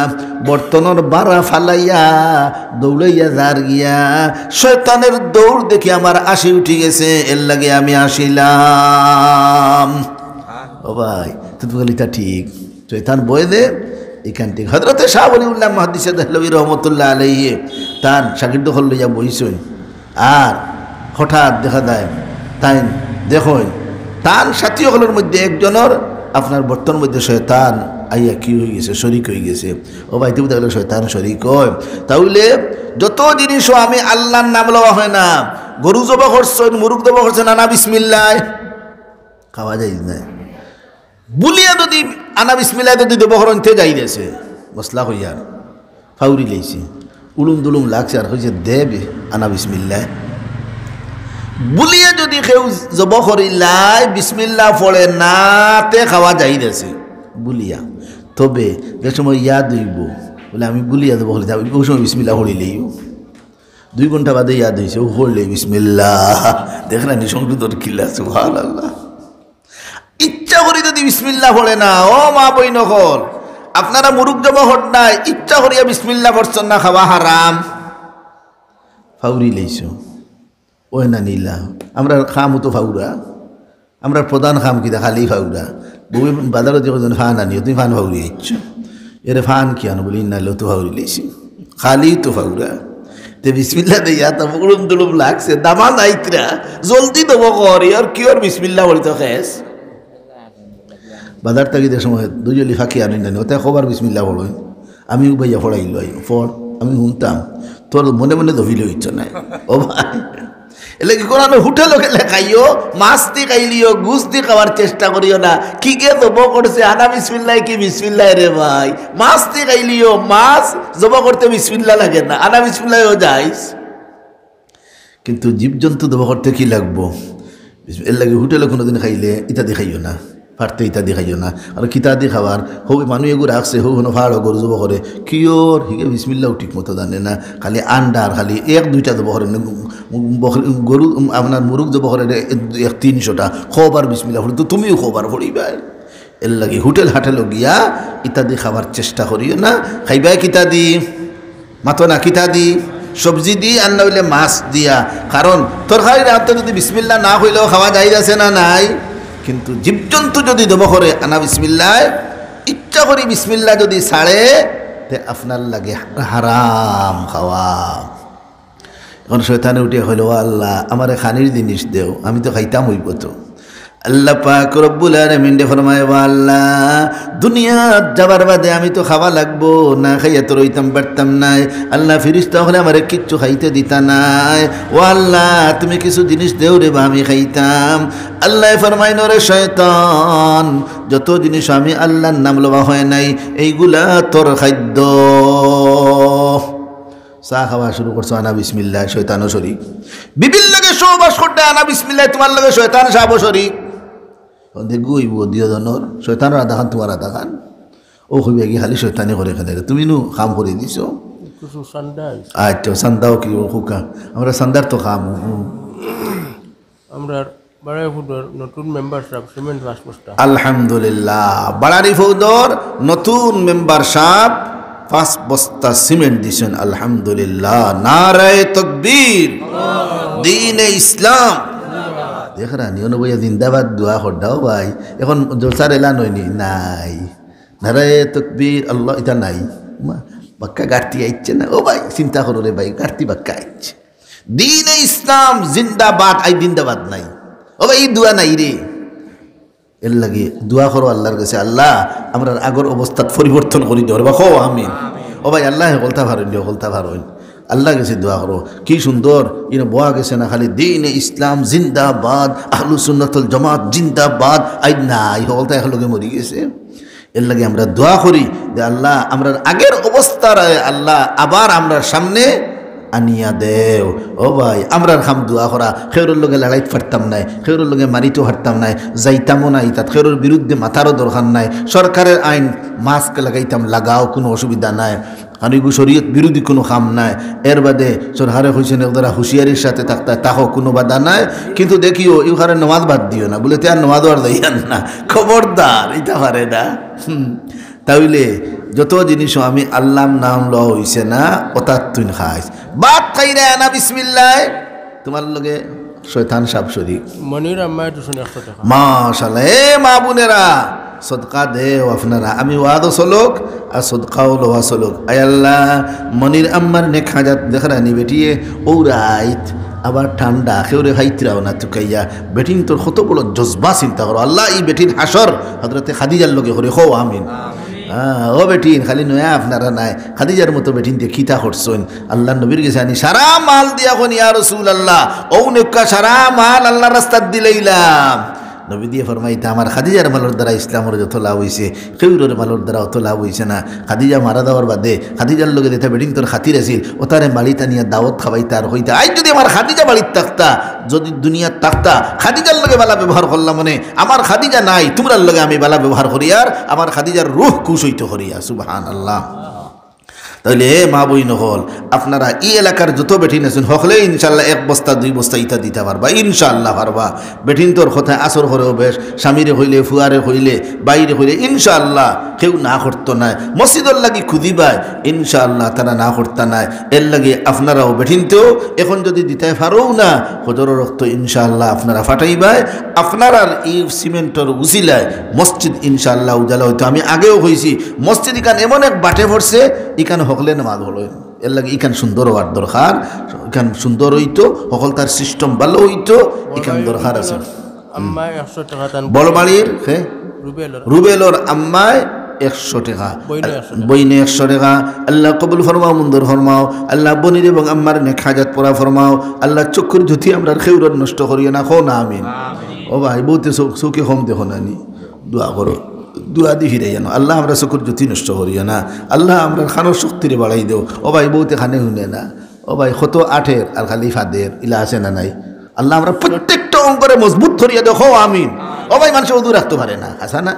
বর্তনের বাড়া ফালাইয়া দৌড়াইয়া যার গিয়া, শয়তানের দৌড় দেখি আমার আসি উঠি গেছে, এর লাগে আমি আসিলাম। ও ভাই তুমি বলি তা ঠিক, শয়তান বয়ে দে এখান থেকে। হযরতে শাহ ওলিউল্লাহ মুহাদ্দিস দেহলভী রহমতুল্লাহ আলাইহি তার শাগির্দ হল লইয়া বইছেন, আর হঠাৎ দেখা যায় তাই দেখুন তার সাথী হলের মধ্যে একজনের আপনার বর্তমানের মধ্যে শয়তান আইয়া কি হয়ে গেছে, শরিক হয়ে গেছে। ও ভাই তুমি দেখলে শয়তান শরিক হয়, তাহলে যত জিনিসও আমি আল্লাহর নাম লওয়া হয় না, গরু জবা করছেন মুরুগ জবা করছেন আনা বিসমিল্লাহ খাওয়া যায় না, বুলিয়া যদি আনা বিসমিল্লাহ যদি দেবহরণ তে যাই গেছে মশলা হইয়ার ফাউরি লেছি উলুম দুলুম লাগছে আর হয়েছে দেবে আনা বিসমিল্লাহ, বুলিয়া যদি কেউ জব করিলাই বিসমিল্লাহ পড়ে না তে খাওয়া যাই গেছে বুলিয়া, তবে যে সময় ইয়াদ হইব বলে আমি বুলিয়া দেবো হলে যাবো ওই সময় বিসমিল্লাহ পড়িলেই 2 ঘন্টা বাদে ইয়াদ হয়েছে ও পড়লে বিসমিল্লাহ, দেখ না সংশোধন কিলা সুবহানাল্লাহ। ইচ্ছা করি যদি বিসমিল্লাহ পড়ে না, ও মা বই নকল আপনারা মুরুগ জমা হট নাই, ইচ্ছা করিয়া বিসমিল্লাহ পড়ছেন না, খাওয়া হারাম, ফাউরি লইছ ওই না নিলা। আমরা খামও তো ফাউরা, আমরা প্রধান খাম কিনা খালি ফাউরা, বউ বাজারও যখন ফান আনিও তুমি ফান ফাউরি আইছ, এর ফান কি আনো বলি না তো ফাউরি লইছি খালি তো ফাউরা। তে বিসমিল্লাহ দিয়া তো উড়ুম দুলুম লাগছে দামা নাইতরা জলদি দেবো কর আর কি আর বিসমিল্লাহ বলি তো খেস বাজার থাকি যে সময় দুজলি ফাঁকি আনি না ওতে খবর বিসমিল্লাহ পড়ো, আমি ভাইয়া পড়াইল ফর আমি শুনতাম, তোর মনে মনে ধরিলে হইছ নাই ও ভাই। এলে কি কোরআন হোটেলও গেলে খাইও, মাছ দিয়ে খাইলিও, গুছ দিয়ে খাওয়ার চেষ্টা করিও না। কি কে জব করছে আনা বিসমিল্লাহ কি বিসমিল্লাহ রে ভাই, মাছ দিয়ে খাইলিও, মাছ জব করতে বিসমিল্লাহ লাগে না, আনা বিসমিল্লাহও যাইস। কিন্তু জীবজন্তু জব করতে কি লাগবো? এর লাগে হোটেলে কোনোদিন খাইলে ইত্যাদি খাইও না, ফাটতে ইত্যাদি খাইও না। আর কিতাদি খাবার হো মানুষ এগুলো রাখছে, হো কোনো ফাড় গরু জব করে কিওর হিগে বিসমিল্লাও ঠিক মতো জানে না, খালি আন্ডার খালি এক দুইটা জব করে, গরু আপনার মুরুগ জব করে 300টা, খোবার বিসমিল্লা পড়ি তো তুমিও খোবার পড়িবাই। এর লাগে হোটেল হাটেলও গিয়া ইত্যাদি খাবার চেষ্টা করিও না। খাইবাই কিতাদি মাতো না, কিতাদি সবজি দি আর না হইলে মাছ দিয়া, কারণ তরকারি রাতে যদি বিসমিল্লা না হইলেও খাওয়া যাই আছে না নাই। কিন্তু জীবজন্তু যদি দব করে আনা বিসমিল্লাহ, ইচ্ছা করি বিসমিল্লাহ যদি ছাড়ে তে আপনার লাগে হারাম খাওয়া। এখন শয়তানে উঠে হইল আল্লাহ আমারে খানির জিনিস দেও, আমি তো খাইতাম হইব তো। আল্লাহ পাক রব্বুল আলামিন ফরমায় আল্লাহ দুনিয়াত যাবার বাদে আমি তো খাওয়া লাগবো না, খাইয়া তো রইতাম পারতাম নাই। আল্লাহ ফিরিস্তা হলে আমারে কিচ্ছু খাইতে দিতা নাই। ও আল্লাহ তুমি কিছু জিনিস দেও রে বা আমি খাইতাম। আল্লাহ ফরমায় নরে শয়তান যত জিনিস আমি আল্লাহর নাম লওয়া হয় নাই এইগুলা তোর খাদ্য। চা খাওয়া শুরু করছো আনা বিসমিল্লাহ, শয়তানও শরীক। বিবির লগে সহবাস করতে আনা বিসমিল্লাহ, তোমার লগে শয়তান সাবও শরীক। গুইব দিও জনর শয়তানের আধা খান তোমার আধা খান, ও হইবে কি খালি শয়তানি করে খেলে তুমি নু কাম করে দিছ। আচ্ছা সান্দাও কি হুকা আমরা সান্দার তো খাম আমরা নতুন মেম্বারশিপ সিমেন্ট রাজপোস্টা আলহামদুলিল্লাহ। বাড়ারি ফৌদর নতুন মেম্বারশিপ 5 বস্তা সিমেন্ট দিছেন আলহামদুলিল্লাহ। নারায়ে তাকবীর, দ্বীনে ইসলাম দেখরা নিও বইয়া জিন্দাবাদ দোয়া করদাও ভাই। এখন জলসার এলান হয়নি নাই, নারায়ে তাকবীর আল্লাহ এটা নাই, বাক্কা গাড়তি আইছে না ও ভাই, চিন্তা করো রে ভাই, গাড়তি বাক্কা আইছে। দ্বীনে ইসলাম জিন্দাবাদ, আই জিন্দাবাদ নাই ও ভাই, দোয়া নাই রে। এর লাগে দোয়া করো আল্লাহর কাছে, আল্লাহ আমরা আগর অবস্থা পরিবর্তন করি দেওয়ার বা খো আমিন। ও ভাই আল্লাহ হলতা ভারেন দিও, হলতা ভারেন আল্লাহ গেছে দোয়া করো। কি সুন্দর ইনো বোয়া গেছে না, খালি দ্বীনে ইসলাম জিন্দাবাদ, আহলু সুন্নাতুল জামাত জিন্দাবাদ, আই নাই হলতা একলগে মরি গেছে। এর লাগে আমরা দোয়া করি যে আল্লাহ আমরা আগের অবস্থার আল্লাহ আবার আমরা সামনে আনিয়া দেও। ও ভাই আমরা খাম দোয়া করা, খেউরের লগে লড়াইতে পারতাম নাই, খেউরের লগে মারিতেও পারতাম নাই, যাইতামও নাই, তাত খেউরের বিরুদ্ধে মাথারও দরকার নাই। সরকারের আইন মাস্ক লাগাইতাম, লাগাও, কোনো অসুবিধা নাই, কারণ এগুলো শরীয়ত বিরোধী কোনো কাম নাই। এর বাদে সরকারে হয়েছেন ওরা হুঁশিয়ারির সাথে থাকতে তাহও কোনো বাধা নাই। কিন্তু দেখিও ইউখারে নমাজ বাদ দিও না, বলে তে আর নমাজও আর যাইয়ান না, খবরদার এটা পারে না। তাইলে যত জিনিসও আমি আল্লাহ নাম লওয়া হইছে না ওতার তুই খাইস, বাদ খাই রে না বিসমিল্লাহ, তোমার লগে শয়তান সাপ শরীক। মনির আম্মা মাশাআল্লাহ। এ মা বোনেরা সদকা দেও আপনারা, আমি ওয়াদও চলুক আর সদকাও লওয়া চলুক। আয় আল্লাহ মনির আম্মার নেক হাজাত দেখরানি বেটিয়ে ও রাইত আবার ঠান্ডা খেউরে খাইতিরাও না তুকাইয়া বেটিন তোর কত বড় জজবা চিন্তা করো। আল্লাহ এই বেটিন হাসর হযরতে খাদিজার লগে করে খো আমিন। ও বেটিন খালি নয়া আপনারা নাই, খাদিজার মতো বেটিন দিয়ে খিতা করছেন। আল্লাহ নবীর গেছে আনি সারা মাল দিয়া কোন ইয়া রাসূলুল্লাহ, ও নেকা সারা মাল আল্লাহ রাস্তাত দিলাইলাম। নবী দিয়ে ফরমাইতে আমার খাদিজার মালোর দ্বারা ইসলামের যত লাভ হয়েছে, খেউরের মালোর দ্বারা অত লাভ হয়েছে না। খাদিজা মারা দেওয়ার বাদে খাদিজার লোকে যেটা বেডিং তোর খাতির আছিল ও তারে বাড়িটা নিয়ে দাওয়াত খাওয়াইতে আর হইতে। আজ যদি আমার খাদিজা বাড়ির থাকতা, যদি দুনিয়ার থাকতা, খাদিজার লোকে বালা ব্যবহার করলাম মনে, আমার খাদিজা নাই তোমরার লোকে আমি বালা ব্যবহার করি আর আমার খাদিজার রুহ খুশ হইতে করিয়া। সুবহানাল্লাহ। তাহলে মা বই নহল আপনারা এই এলাকার যত বেঠিন আছেন হকলে ইনশাল্লাহ 1 বস্তা 2 বস্তা ইটা দিতে পারবা ইনশাল্লাহ পারবা। বেঠিন তোর কথা আসর করেও বেশ, স্বামীরে হইলে ফুয়ারে হইলে বাইরে হইলে ইনশাল্লাহ কেউ না করতো নাই। মসজিদের লাগি খুদিবাই ইনশাল্লাহ তারা না করতা নাই। এর লাগে আপনারাও বেঠিনতেও এখন যদি দিতে পারও না হজরের রক্ত ইনশাল্লাহ আপনারা ফাটাইবাই। আপনার এই সিমেন্টর উজিলায় মসজিদ ইনশাল্লাহ উজালা হইতো। আমি আগেও হয়েছি মসজিদ ইখান এমন এক বাটে পড়ছে ইখান হকলে নামাজ হলো। এর লাগে ইখান সুন্দর হওয়ার দরকার, ইখান সুন্দর হইতো, সকল তার সিস্টেম ভালো হইতো, ইখান দরকার আছে। বড়বাড়ির রুবেলর আম্মায় 100 টাকা বইনে 100 টাকা আল্লাহ কবুল ফরমাও মঞ্জুর ফরমাও আল্লাহ বনির এবং আম্মার নেক হাজাত পুরা ফরমাও আল্লাহ চক্ষুর জ্যোতি আমরা খেউরত নষ্ট করিও না খো না আমিন ও ভাই বহুতে চোখে কম দেখো না নি দোয়া করো দোয়া দি ফিরে জানো আল্লাহ আমরা চক্ষুর জ্যোতি নষ্ট করিও না আল্লাহ আমরা খানোর শক্তিরে বাড়াই দেও ও ভাই বহুতে খানে শুনে না ও ভাই কত আঠের আর খালি ফাদের ইলা আছে না নাই আল্লাহ আমরা প্রত্যেকটা অঙ্গরে মজবুত করিয়া দেখো আমিন ও ভাই মানুষ উদু রাখতে পারে না আসা না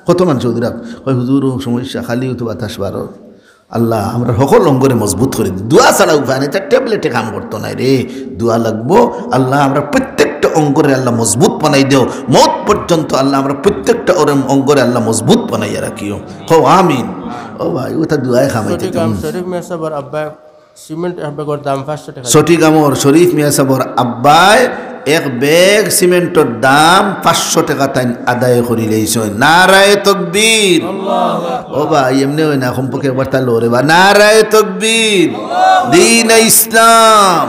কত মানুষ উদু রাখ ওই হুজুর সমস্যা খালি তো বাতাস বারো আল্লাহ আমরা সকল অঙ্গরে মজবুত করে দোয়া ছাড়া উপায় নেই তার ট্যাবলেটে কাম করতো না রে দোয়া লাগবো আল্লাহ আমরা প্রত্যেকটা অঙ্গরে আল্লাহ মজবুত বানাই দেও মত পর্যন্ত আল্লাহ আমরা প্রত্যেকটা অঙ্গরে আল্লাহ মজবুত বানাইয়া রাখিও হো আমিন ও ভাই ওটা দোয়াই খামাইতে সঠিক আমর শরীফ মিয়া সাবর আব্বাই এক ব্যাগ সিমেন্টের দাম 500 টাকা তাই আদায় করি লইছে নারায়ে তাকবীর ও ভাই এমনি হয় না কমপক্ষে একবার তা লোরে বা নারায়ে তাকবীর দ্বীন ইসলাম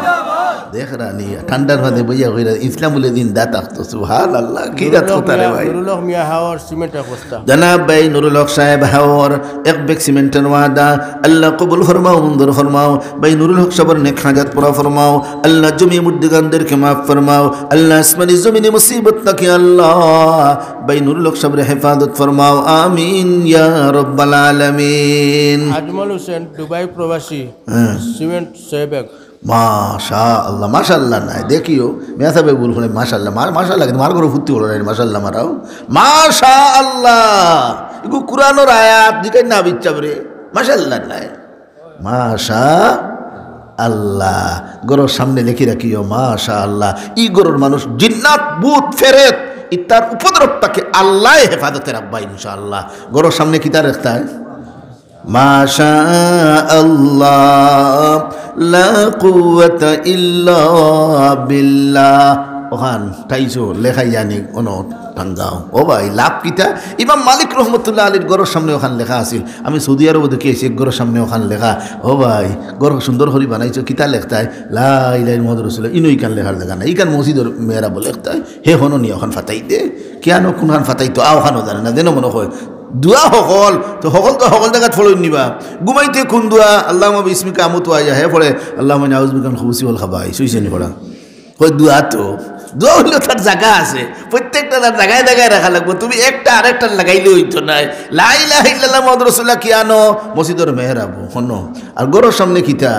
দেখ রানি ঠান্ডার মধ্যে বইয়া কইরা ইসলাম বলে দিন দা তাকতো সুবহানাল্লাহ কি রাত কথা রে ভাই নুরুল হক মিয়া হাওয়ার সিমেন্টের বস্তা জনাব ভাই নুরুল হক সাহেব হাওয়ার এক ব্যাগ সিমেন্টের ওয়াদা আল্লাহ কবুল ফরমাও মঞ্জুর ফরমাও ভাই নুরুল হক সাহেবের নেক হাজাত পুরা ফরমাও আল্লাহ জমি মুদ্দিগানদেরকে maaf ফরমাও আল্লাহ আসমানি জমিনে মুসিবত নাকি আল্লাহ ভাই নুরুল হক সাহেবের হেফাজত ফরমাও আমিন ইয়া রাব্বাল আলামিন আজমল হোসেন দুবাই প্রবাসী সিমেন্ট 6 ব্যাগ মাশাআল্লাহ মাশাআল্লাহ নাই দেখিও মেয়া সাহেব বল করে মাশাআল্লাহ মাশাআল্লাহ কিন্তু মার করে ফুটি হলো না মাশাআল্লাহ মারাও মাশাআল্লাহ ইগো কুরআনের আয়াত দিকে না বিচ্চাবরে মাশাআল্লাহ নাই মাশাআল্লাহ গরর সামনে লিখে রাখিও মাশাআল্লাহ ই গরর মানুষ জিন্নাত ভূত ফেরেত ইতার উপদ্রবটাকে আল্লাহ হেফাজতে রাখবা ইনশাআল্লাহ গরর সামনে কি তার রাখতা মাশাআল্লাহ লা কুওয়াতা ইল্লা বিল্লাহ ওখান তাইছো লেখাই জানি কোনো টাঙ্গাও ও ভাই লাভ কিতা ইমাম মালিক রহমতুল্লাহ আলীর গরর সামনে ওখান লেখা আছিল আমি সৌদি আরব দেখিয়েছি এক গরর সামনে ওখান লেখা ও ভাই গর সুন্দর করে বানাইছো কিতা লেখতায় লা ইলাহা ইল্লাল্লাহ রাসূলুল্লাহ ইনো ইকান লেখার দেখা না ইকান মসজিদের মেয়েরা বলে লেখতায় হে হনো নি ওখান ফাতাই দে কেন কোনখান ফাতাই তো ওখানও জানে না যেন মনে হয় দুয়া সকল তো সকল জায়গাত ফলো নিবা ঘুমাইতে কোন দুয়া আল্লাহুম্মা বিসমিকা আমুতু আয়া হে পড়ে আল্লাহুম্মা নাউযু বিকা মিন খুবুসি ওয়াল খাবাইস সুইছে নি পড়া কই দুয়া তো দোয়া হইলে তার জায়গা আছে প্রত্যেকটা তার জায়গায় জায়গায় রাখা লাগবে তুমি একটা আরেকটা লাগাইলে হইতো নাই লা ইলাহা ইল্লাল্লাহ মুহাম্মাদুর রাসূলুল্লাহ কি আনো মসজিদের মেহরাব হনো আর গরর সামনে কিতা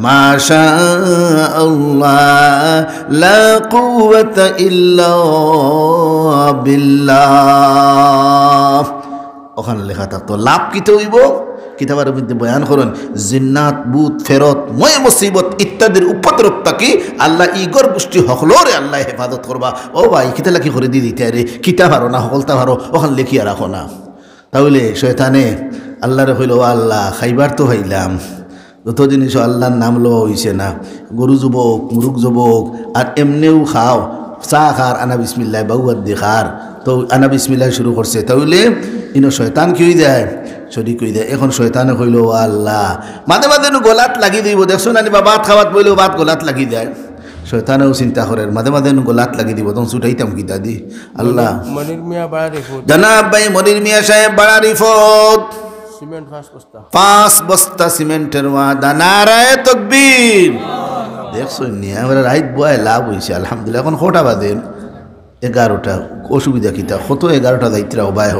মাশাআল্লাহ লা কুওয়াতা ইল্লা বিল্লাহ ওখানে লেখা থাকতো লাভ কিতে হইব কিতাবের মধ্যে বয়ান করেন জিন্নাত ভূত ফেরত ময় মুসিবত ইত্যাদির উপদ্রব থাকি আল্লাহ ইগর গোষ্ঠী হকলরে আল্লাহ হেফাজত করবা ও ভাই কিতা লাখি করে দিয়ে দিতে আরে কিতা পারো না হকলতা পারো ওখানে লিখিয়া রাখো না তাহলে শয়তানে আল্লাহরে হইল আল্লাহ খাইবার তো হইলাম যত জিনিস আল্লাহর নাম লো হইছে না গরু যুবক মুরুখ যুবক আর এমনিও খাও চা খার আনা বিসমিল্লাহ বাউয়ার দি খার তো আনা বিসমিল্লাহ শুরু করছে তাহলে ইনো শয়তান কি হয়ে যায় শরীক হয়ে যায় এখন শয়তানে কইল আল্লাহ মাঝে মাঝে গলাত লাগি দিব দেখছো না বা ভাত খাওয়াত বইলেও ভাত গলাত লাগি যায় শয়তানেও চিন্তা করে মাঝে মাঝে গলাত লাগি দিব তখন ছুটাইতাম কি দাদি আল্লাহ জানাব ভাই মনির মিয়া সাহেব বাড়া রিফত সিমেন্ট 5 বস্তা সিমেন্টের ওয়াদা নারায়ে তাকবীর দেখছো নি আমরা রাইত বয় লাভ হইছে আলহামদুলিল্লাহ এখন কটা বাজে 11টা অসুবিধা কিতা কত 11টা যাইতরা হবায়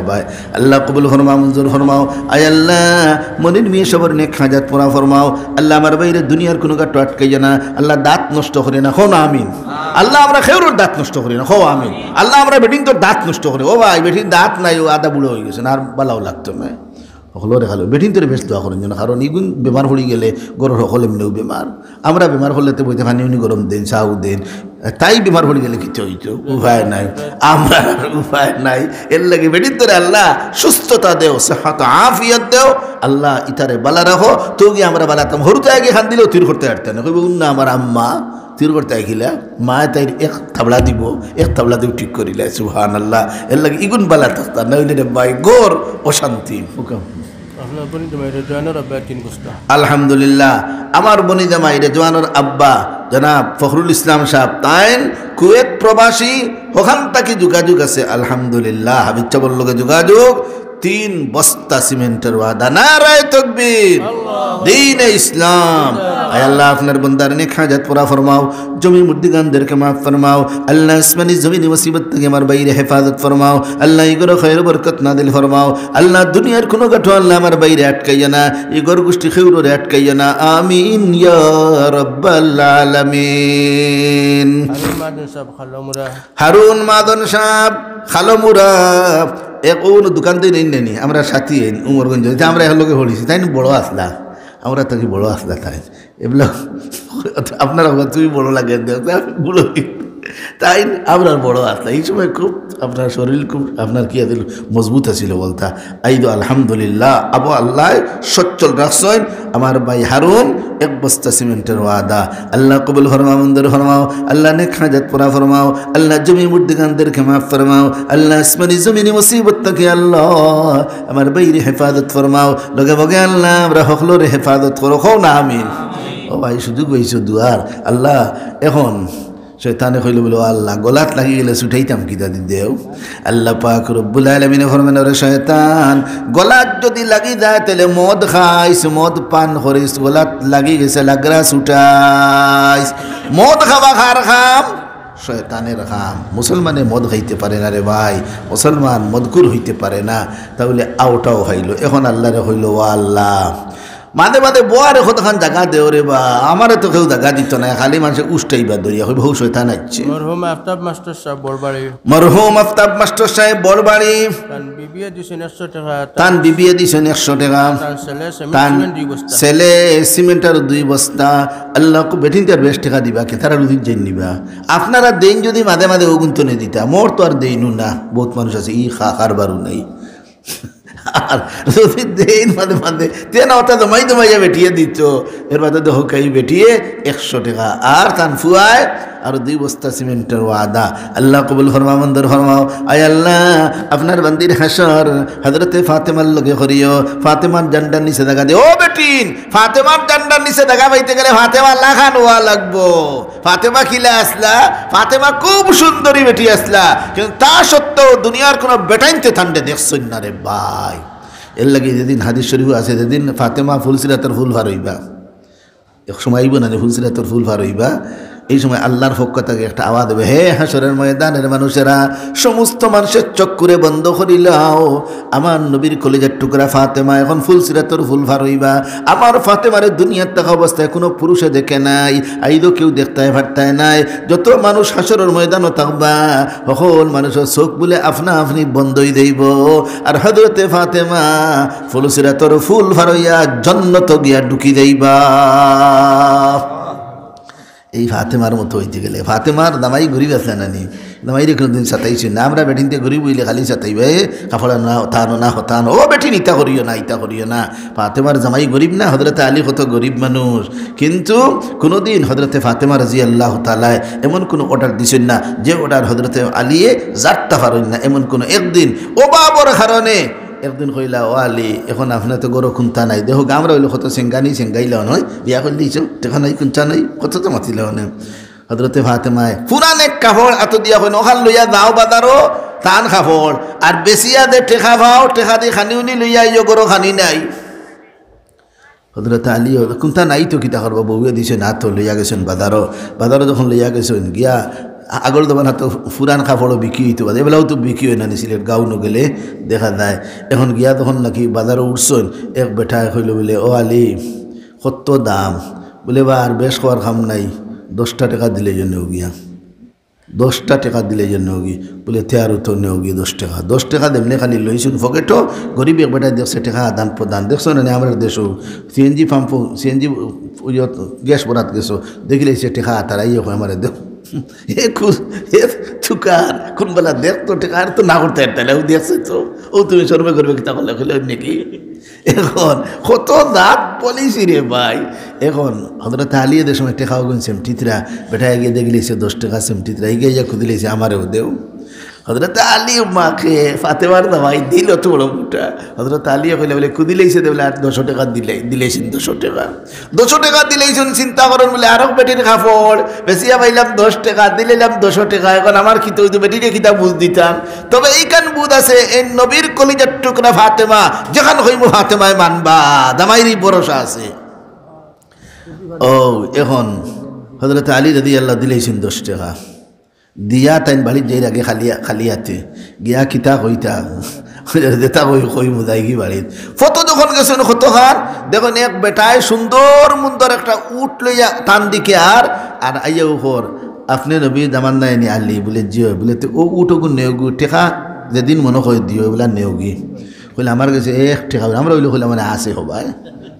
আল্লাহ কবুল ফরমাও মঞ্জুর ফরমাও আয় আল্লাহ মনির মিয়া সবার নেক হাজাত পুরা ফরমাও আল্লাহ আমার বাইরে দুনিয়ার কোনো গাটো আটকাইয়া না আল্লাহ দাঁত নষ্ট করে না খো না আমিন আল্লাহ আমরা খেউরোর দাঁত নষ্ট করি না খো আমিন আল্লাহ আমরা বেটিং তোর দাঁত নষ্ট করে ও ভাই বেটির দাঁত নাই ও আদা বুড়ো হয়ে গেছে না আর বালাও লাগতো না সকলো দেখালো বেটিন তোর বেশ দোয়া করেন যেন কারণ ইগুন বেমার পড়ে গেলে গরম সকলে মিলেও বেমার আমরা বেমার হলে তো বইতে পানি উনি গরম দেন চাউ দেন তাই বেমার পড়ে গেলে কিছু হইতো উপায় নাই আমরা উপায় নাই এর লাগে বেটিন তোরে আল্লাহ সুস্থতা দেও সেহাত আফিয়ত দেও আল্লাহ ইতারে বালা রাখো তো গিয়ে আমরা বালাতাম হরুতে আগে খান দিলেও তীর করতে পারতেন না কইব না আমার আম্মা তীর করতে আইখিলা মা তাই এক থাবলা দিব এক থাবলা দিব ঠিক করিলা সুবহানাল্লাহ এর লাগে ইগুন বালা থাকতা নইলে রে ভাই গোর অশান্তি আলহামদুলিল্লাহ আমার বনিদা মাইরে জওয়ানোর আব্বা জনাব ফখরুল ইসলাম সাহেব তাইন কুয়েত প্রবাসী ওখান থেকে যোগাযোগ আছে আলহামদুলিল্লাহ হাবিব চাবর লগে যোগাযোগ 3 বস্তা সিমেন্টের ওয়াদা। নারায়ে তাকবীর, দ্বীনে ইসলাম। আয় আল্লাহ আপনার বান্দার নেক হাজাত পুরা ফরমাও, জমি মুর্দিগানদেরকে মাফ ফরমাও আল্লাহ, আসমানি জমিনি মুসিবত থেকে আমার বাইরে হেফাজত ফরমাও আল্লাহ, ইগরে খৈর বরকত নাদিল ফরমাও আল্লাহ, দুনিয়ার কোনো গাঠো আল্লাহ আমার বাইরে আটকাইয়া না, ইগর গোষ্ঠী খেউরে আটকাইয়া না, আমিন ইয়া রাব্বাল আলামিন। হারুন মাদন সাহেব খালমুরা কোন দোকান দিয়ে নেই, আমরা সাথী উমরগঞ্জ, আমরা এর লোকে হরিছি, তাই বড় আসলা, আমরা তাকে বড় আসলা, তাই এগুলো আপনারা তুমি বড় লাগে গুলো, তাই আমরা বড় আসলা। এই সময় খুব আপনার শরীর খুব আপনার কি আছিল মজবুত আছিল বলতা। এই তো আলহামদুলিল্লাহ আবু আল্লাহ সচ্ছল রাখছেন আমার ভাই হারুন, 1 বস্তা সিমেন্টের ওয়াদা আল্লাহ কবুল ফরমাও, মঞ্জুর ফরমাও আল্লাহ, নেক হাজাত পুরা ফরমাও আল্লাহ, জমি মুর্দিগানদেরকে মাফ ফরমাও আল্লাহ, আসমানি জমিনি মুসিবত থেকে আল্লাহ আমার বাইরে হেফাজত ফরমাও, লগে বগে আল্লাহ আমরা সকলের হেফাজত করো, হও না আমিন। ও ভাই সুযোগ হয়েছে দুয়ার আল্লাহ, এখন শয়তানে কইল বলে আল্লাহ গলাত লাগি গেলে ছুটাইতাম কিতা দি দেও। আল্লাহ পাক রব্বুল আলামিন ফরমান, ওরে শয়তান গলাত যদি লাগি যায় তাহলে মদ খাইস, মদ পান করিস, গলাত লাগি গেছে লাগরা ছুটাইস, মদ খাবা খার খাম শয়তানের খাম। মুসলমানে মদ খাইতে পারে না রে ভাই, মুসলমান মদকুর হইতে পারে না, তাহলে আওটাও হইল। এখন আল্লাহরে হইল ও আল্লাহ মাঝে মাঝে বোয়ারে কতখান জায়গা দেও রে বা, আমারে তো কেউ জায়গা দিত না, খালি মানুষের উষ্টাইবা দরিয়া হই, বহু শয়তান আছে। মরহুম আফতাব মাস্টার সাহেব বড়বাড়ি, মরহুম আফতাব মাস্টার সাহেব বড়বাড়ি, তান বিবিয়ে দিছেন 100 টাকা, তান বিবিয়ে দিছেন 100 টাকা, তান ছেলে সিমেন্টার 2 বস্তা। আল্লাহ বেঠিন তার 20 টাকা দিবা, কে তারা রুদির জেন নিবা। আপনারা দেন যদি মাঝে মাঝে ওগুন্তনে দিতা, মোর তো আর দেইনু না, বহুত মানুষ আছে ই খারবারও নাই। আর যদি দেন মাঝে মাঝে তেন ওটা জমাইয়া বেটিয়ে দিত, এর বাদে হোকাই বেটিয়ে 100 টাকা আর তান ফুয়ায় আর 2 বস্তা সিমেন্টের ওয়াদা। আল্লাহ কবুল ফরমাও, মঞ্জুর ফরমাও। আয় আল্লাহ আপনার বান্দির হাসর হযরতে ফাতেমার লগে করিও, ফাতেমার জান্ডার নিচে দেখা দে। ও বেটিন ফাতেমার জান্ডার নিচে দেখা পাইতে গেলে ফাতেমা লাখান ওয়া লাগবো। ফাতেমা কিলা আসলা, ফাতেমা খুব সুন্দরী বেটি আসলা, কিন্তু তা সত্ত্বেও দুনিয়ার কোনো বেটাইনতে ঠান্ডে দেখছই না রে ভাই। এর লাগে যেদিন হাদিস শরীফ আছে, যেদিন ফাতেমা ফুলসিরাতের ফুল ভার হইবা, এক সময় আইব না ফুলসিরাতের ফুল ভার হইবা, এই সময় আল্লাহর পক্ষ থেকে একটা আওয়াজ দেবে, হে হাসরের ময়দানের মানুষেরা, সমস্ত মানুষের চক্ষুরে বন্ধ করিলাও, আমার নবীর কলিজার টুকরা ফাতেমা এখন ফুলসিরাতের ফুল ভার হইবা। আমার ফাতেমারে দুনিয়ার থাকা অবস্থায় কোনো পুরুষে দেখে নাই, আইদো কেউ দেখতায় ভারতায় নাই। যত মানুষ হাসরের ময়দানও থাকবা, সকল মানুষের চোখ বলে আপনা আপনি বন্ধই দেব, আর হযরতে ফাতেমা ফুলসিরাতের ফুল ভার হইয়া জান্নাত গিয়া ঢুকি যাইবা। এই ফাতেমার মতো হইতে গেলে, ফাতেমার দামাই গরিব আছে না নি, দামাইরে কোনোদিন সাতাইছি না, আমরা বেটিনতে গরিব হইলে খালি সাতাইবে কাপড় না হতানো না হতানো, ও বেটিন ইতা করিও না ইতা করিও না। ফাতেমার জামাই গরিব না, হযরতে আলী কত গরিব মানুষ, কিন্তু কোনোদিন হযরতে ফাতেমা রাদিয়াল্লাহু তাআলা এমন কোনো অর্ডার দিছেন না যে অর্ডার হযরতে আলীয়ে জাতটা পারেন না, এমন কোনো একদিন অভাবর কারণে একদিন কইলা ও আলী এখন আপনার তো গরো খুন্তা নাই, দেখো আমরা হইলো কত সেঙ্গানি সেঙ্গাইলাও নয়, বিয়া করে দিয়েছ টেকা নাই খুঁচা নাই, কত তো মাতিলাও না। হযরতে ফাতেমায় পুরান এক কাপড় এত দিয়া হয় ওখান লইয়া যাও বাজারও টান কাপড়, আর বেশিয়া দে টেকা পাও, টেকা দিয়ে খানি উনি লইয়া ইয়ে গরো খানি নাই। হযরতে আলী খুন্তা নাই তো কিতা করবো, বউয়ে দিছে না তো লইয়া গেছেন বাজারও, বাজারও যখন লইয়া গেছেন গিয়া আগর দোকান হাতে ফুরান কাপড়ও বিক্রি হইতে পারে, এবেলাও তো বিক্রি হয় না সিলেট গাঁও নগেলে দেখা যায়। এখন গিয়া তখন নাকি বাজারে উঠছেন, এক বেটা হইল বলে ও আলী কত দাম, বলে বা আর বেশ খাওয়ার খাম নাই, 10টা টাকা দিলে জন্য গিয়া 10টা টাকা দিলে জন্য গি, বলে তেয়ারও তো নেও গিয়ে 10 টাকা, 10 টাকা দেমনে খালি লইছুন ফকেটও, গরিব এক বেটায় দেখছে টাকা আদান প্রদান, দেখছো না আমরা দেশও সিএনজি পাম্প সিএনজি গ্যাস ভরাত গেছো, দেখিলে সে টাকা তারাই আমার দেখ থুকার কোনবেলা দেখতো টেকার তো না করতে তাহলে দেখছে তো ও তুমি সর্বে করবে কি তাহলে হলে নাকি। এখন কত দাঁত পলিসি রে ভাই। এখন হযরত আলীর সময় টেকাও গুন সেমটিতরা বেটায় গিয়ে দেখলিছে 10 টাকা সেমটিতরা গিয়ে যা খুদিলেছে আমারেও দেও। হজরত আলী মাকে ফাতেমার দামাই দিল তো বড় মুটা। হজরত আলী কইলে বলে কুদিলেইছে দে বলে আর 200 টাকা দিলেছেন 200 টাকা 200 টাকা দিলেইছেন। চিন্তা করেন বলে আরো বেটির কাপড় বেশিয়া পাইলাম 10 টাকা দিলাম 200 টাকা। এখন আমার কি তো বেটিরে কিতা বুঝ দিতাম। তবে এইখান বুধ আছে এই নবীর কলিজার টুকরা ফাতেমা যখন হইব ফাতেমায় মানবা দামাইরই ভরসা আছে। ও এখন হজরত আলী রাদিয়াল্লাহু দিলেছেন 10 টাকা দিয়া তাইন বাড়ির যাই আগে খালিয়াতে গিয়া কিতা কইতা যেটা কই বুঝাই কি বাড়ির ফটো যখন গেছেন কত খান দেখুন এক বেটায় সুন্দর মুন্দর একটা উট লইয়া টান দিকে আর আইয়া উপর আপনি নবী দামান নাই নি আলি বলে জিও বলে তো ও উঠোগু নেওগু টেকা যেদিন মনে হয় দিও বলে নেওগি কইলে আমার কাছে এক টেকা আমরা বলে কইলে মানে আছে হবাই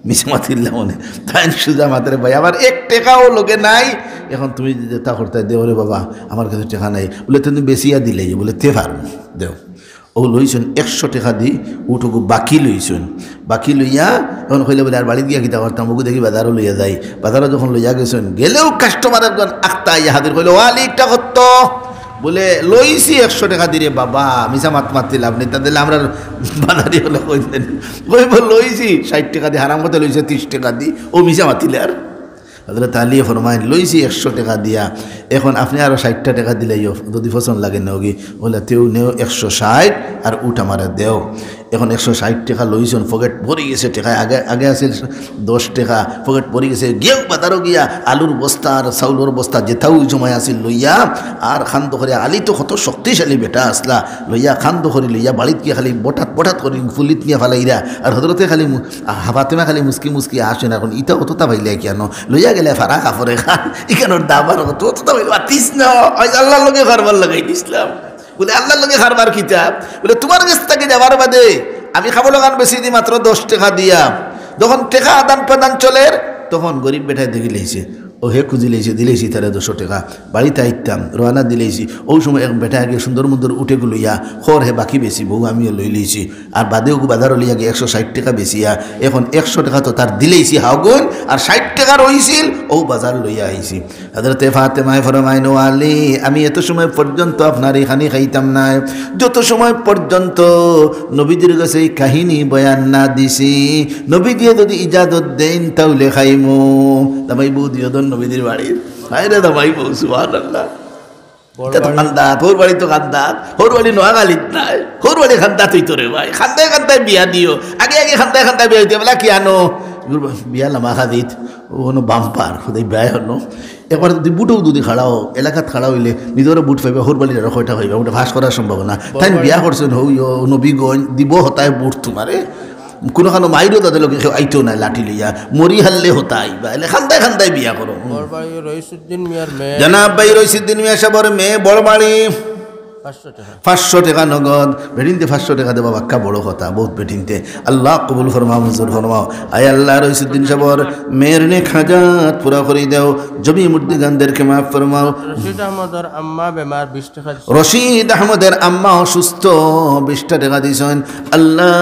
মিশে মাতিল্লা মনে তাই সুজা মাতারে ভাই আমার এক টেকাও লোকে নাই। এখন তুমি তা করতে দেও রে বাবা আমার কাছে টেকা নাই বলে তুমি বেশিয়া দিলে বলে তে পারো দেও। ও লইছেন 100 টাকা দি উঠুকু বাকি লইছেন। বাকি লইয়া এখন কইলে বলে আর বাড়িতে গিয়া কিতা করতাম ওকে দেখি বাজারও লইয়া যাই। বাজারও যখন লইয়া গেছেন গেলেও কাস্টমার একজন আখতা ইয়া হাজির কইলে ওয়ালিকটা কত বলে লইছি 100 টাকা দিরে বাবা মিশা মাতি লাভ নেই তা দিলে আমরা বাজারে হলে কইলেন কইব লইছি 60 টাকা দিয়ে হারাম করতে লইছে 30 টাকা দি ও মিশা মাতিলে আর হযরত আলী ফরমাইন লইছি 100 টাকা দিয়া এখন আপনি আরো 60 টাকা দিলেইও যদি পছন্দ লাগে নেওগি বলে তেও নেও 160 আর উঠ আমারে দেও। এখন 160 টাকা লইছেন পকেট ভরে গেছে টাকা আগে আছিল 10 টাকা পকেট ভরে গেছে গিয়েও বাজারও গিয়া আলুর বস্তা আর চাউলের বস্তা যেটাও জমায় আছিল লইয়া আর খান্দ করে আলী তো কত শক্তিশালী বেটা আসলা লইয়া খান্দ করে লইয়া বাড়িত গিয়া খালি বটাত করে ফুলিত নিয়ে ফেলাইরা আর হজরতে খালি ফাতেমা খালি মুসকি আসেন। এখন ইটা অতটা ভাইলে কেন লইয়া গেলে ফারা কাপড়ে খান এখানোর দাবার অতটা ভাইল আতিস না আল্লাহর লগে খারবার লাগাই দিছিলাম বলে আল্লাহর লগে খারবার কিতাব বলে তোমার কাছ থেকে যাবার বাদে আমি খাবো লাগান বেশি দিই মাত্র 10 টাকা দিয়া। যখন টাকা আদান প্রদান চলে তখন গরিব বেটায় দেখি লেইছে ও হে খুঁজি দিলেছি তারা 200 টাকা বাড়িতে আইতাম রোয়ানা দিলেছি ওই সময় এক বেটা আগে সুন্দর মুন্দর উঠে লইয়া খর হে বাকি বেশি বউ আমিও লই লইছি আর বাদেও বাজারও লইয়া গিয়ে 160 টাকা বেশিয়া এখন 100 টাকা তো তার দিলেছি হাওগুন আর 60 টাকা রইছিল ও বাজার লইয়া আইছি। হযরতে ফাতেমা ফরমাইন ও আলী আমি এত সময় পর্যন্ত আপনার এখানে খাইতাম না যত সময় পর্যন্ত নবীজির কাছে এই কাহিনী বয়ান না দিছি নবীজি যদি ইজাজত দেন তাহলে খাইমু তাই বউ দিও নবীদের বাড়ির বাইরে দামাই বউ সুবহানাল্লাহ খান্দা তোর বাড়ি তো খান্দা হোর বাড়ি নোয়াখালীত নাই হোর বাড়ি খান্দা তুই তোরে ভাই খান্দায় বিয়া দিও আগে খান্দায় বিয়া দিতে বলা কি আনো বিয়া লামাখা দিত ওনো বাম্পার খুদাই ব্যয় হলো একবার যদি বুটও যদি খাড়াও এলাকাত খাড়া হইলে নিজেরও বুট পাইবে হোর বাড়ির আরো কয়টা হইবে ওটা ভাস করার সম্ভাবনা তাই বিয়া করছেন হইও নবীগঞ্জ দিব হতায় বুট তোমারে কোনো খানো মাইরও তাদের লোক আইতেও নাই লাঠি লইয়া মরি হারলে হতাই বা খান্দায় বিয়া করো। জানাব ভাই রইসুদ্দিন মিয়া সাহেবের মেয়ে বড় বাড়ি 500 টাকা নগদ বেটিনতে 500 টাকা দেবা বাক্কা বড় কথা বহুত বেটিনতে আল্লাহ কবুল ফরমাও মঞ্জুর ফরমাও। আয় আল্লাহ রইসুদ্দিন সাহেবের মেয়ের নেক হাজাত পুরা করে দাও জমি মুর্দিগানদেরকে মাফ ফরমাও। রশিদ আহমদের আম্মা অসুস্থ 20 টাকা দিয়েছেন আল্লাহ